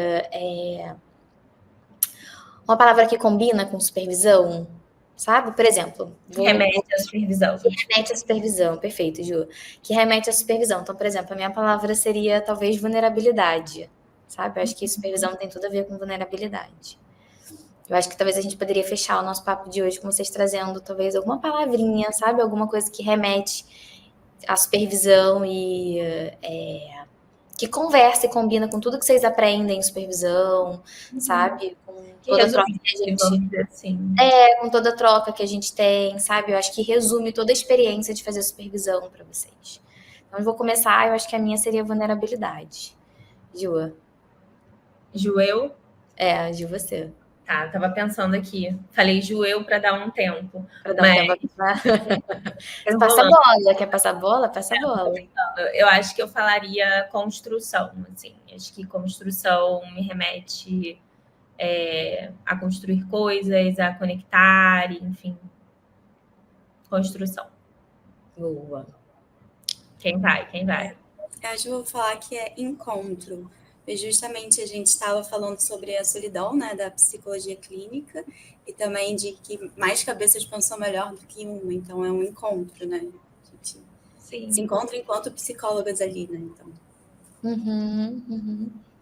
uma palavra que combina com supervisão, sabe? Por exemplo... Que remete à supervisão. Que remete à supervisão, perfeito, Ju. Que remete à supervisão. Então, por exemplo, a minha palavra seria talvez vulnerabilidade, sabe? Eu acho que supervisão tem tudo a ver com vulnerabilidade. Eu acho que talvez a gente poderia fechar o nosso papo de hoje com vocês trazendo talvez alguma palavrinha, sabe? Alguma coisa que remete à supervisão e que conversa e combina com tudo que vocês aprendem em supervisão, sabe? Com toda a troca que a gente... assim. Com toda a troca que a gente tem, sabe? Eu acho que resume toda a experiência de fazer supervisão para vocês. Então, eu vou começar, eu acho que a minha seria vulnerabilidade. Ju? Ju, eu? Ju, você. Tá, tava pensando aqui. Falei Ju, eu para dar um tempo. Para dar um tempo. Passa a bola. Quer passar a bola? Passa a bola. Eu acho que eu falaria construção, assim. Acho que construção me remete a construir coisas, a conectar, enfim. Construção. Boa. Quem vai? Eu acho que eu vou falar que é encontro. E justamente a gente estava falando sobre a solidão, né, da psicologia clínica e também de que mais cabeças pensam melhor do que uma. Então, é um encontro, né? A gente se encontra enquanto psicólogas ali, né? Então.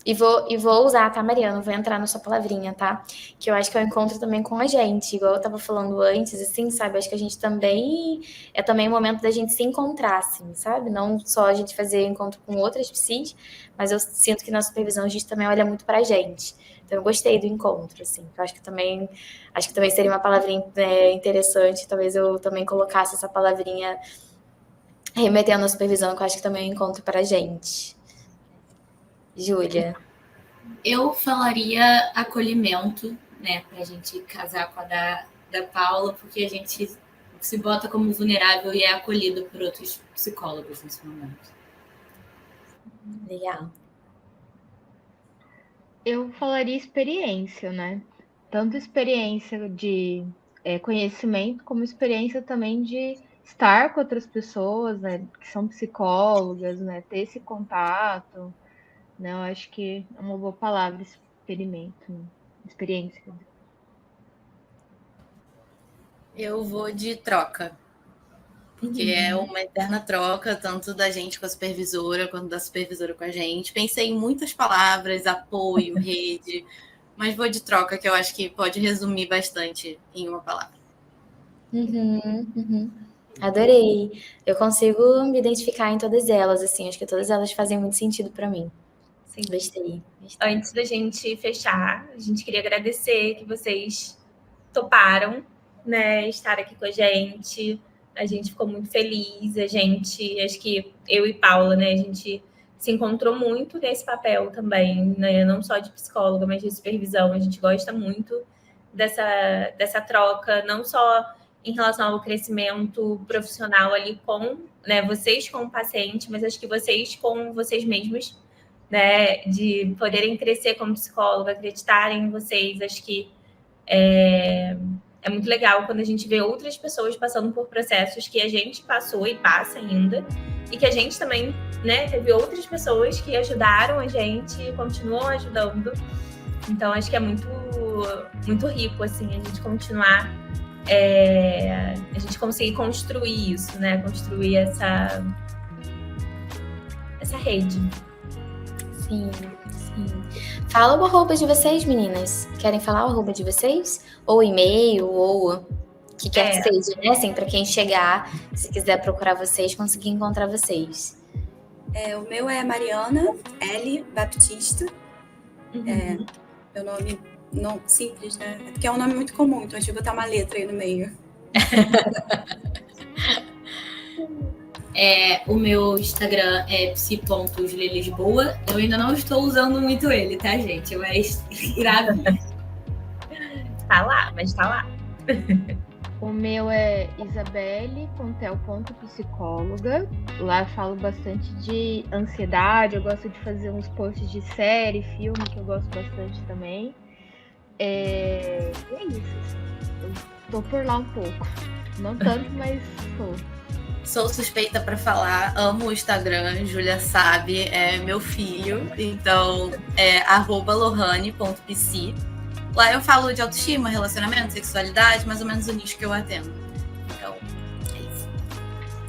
E vou usar, tá, Mariana? Vou entrar na sua palavrinha, tá? Que eu acho que é um encontro também com a gente. Igual eu tava falando antes, assim, sabe? Acho que a gente também... É também o momento da gente se encontrar, assim, sabe? Não só a gente fazer encontro com outras psis, mas eu sinto que na supervisão a gente também olha muito pra gente. Então eu gostei do encontro, assim. Eu acho que também seria uma palavrinha interessante. Talvez eu também colocasse essa palavrinha remetendo à supervisão, que eu acho que também é um encontro pra gente. Júlia? Eu falaria acolhimento, né, pra gente casar com a da Paula, porque a gente se bota como vulnerável e é acolhido por outros psicólogos nesse momento. Legal. Eu falaria experiência, né? Tanto experiência de conhecimento, como experiência também de estar com outras pessoas, né, que são psicólogas, né, ter esse contato. Não, acho que é uma boa palavra, experimento, né? Experiência. Eu vou de troca, porque é uma eterna troca, tanto da gente com a supervisora, quanto da supervisora com a gente. Pensei em muitas palavras, apoio, rede, mas vou de troca, que eu acho que pode resumir bastante em uma palavra. Adorei. Eu consigo me identificar em todas elas, assim. Acho que todas elas fazem muito sentido para mim. Sim. Gostei. Antes da gente fechar, a gente queria agradecer que vocês toparam, né, estar aqui com a gente. A gente ficou muito feliz. Acho que eu e Paula, né, a gente se encontrou muito nesse papel também, né, não só de psicóloga, mas de supervisão. A gente gosta muito dessa troca, não só em relação ao crescimento profissional ali com, né, vocês com o paciente, mas acho que vocês com vocês mesmos, né, de poderem crescer como psicóloga, acreditarem em vocês. Acho que É muito legal quando a gente vê outras pessoas passando por processos que a gente passou e passa ainda, e que a gente também, né, teve outras pessoas que ajudaram a gente e continuam ajudando. Então, acho que é muito, muito rico, assim, a gente continuar, a gente conseguir construir isso, né, construir essa rede. Sim, sim. Fala o arroba de vocês, meninas. Querem falar o arroba de vocês? Ou e-mail, ou o que quer que seja, né? Assim, para quem chegar, se quiser procurar vocês, conseguir encontrar vocês. O meu é Mariana L. Baptista. Meu nome não simples, né? Porque é um nome muito comum, então a gente vai botar uma letra aí no meio. O meu Instagram é psi.julialisboa. Eu ainda não estou usando muito ele, tá, gente? Mas irá vir. Tá lá, mas tá lá. O meu é isabelle.psicóloga. Lá eu falo bastante de ansiedade, eu gosto de fazer uns posts de série, filme, que eu gosto bastante também. E é isso. Eu tô por lá um pouco. Não tanto, mas tô. Sou suspeita para falar, amo o Instagram, Júlia sabe, é meu filho, então é @lohane.psi. Lá eu falo de autoestima, relacionamento, sexualidade, mais ou menos o nicho que eu atendo. Então, é isso.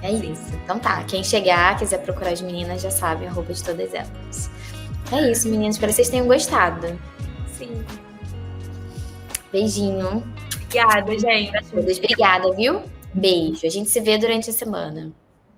É isso. Então tá, quem chegar, quiser procurar as meninas, já sabe, arroba de todas elas. É isso, meninas, espero que vocês tenham gostado. Sim. Beijinho. Obrigada, gente. Obrigada, viu? Beijo. A gente se vê durante a semana.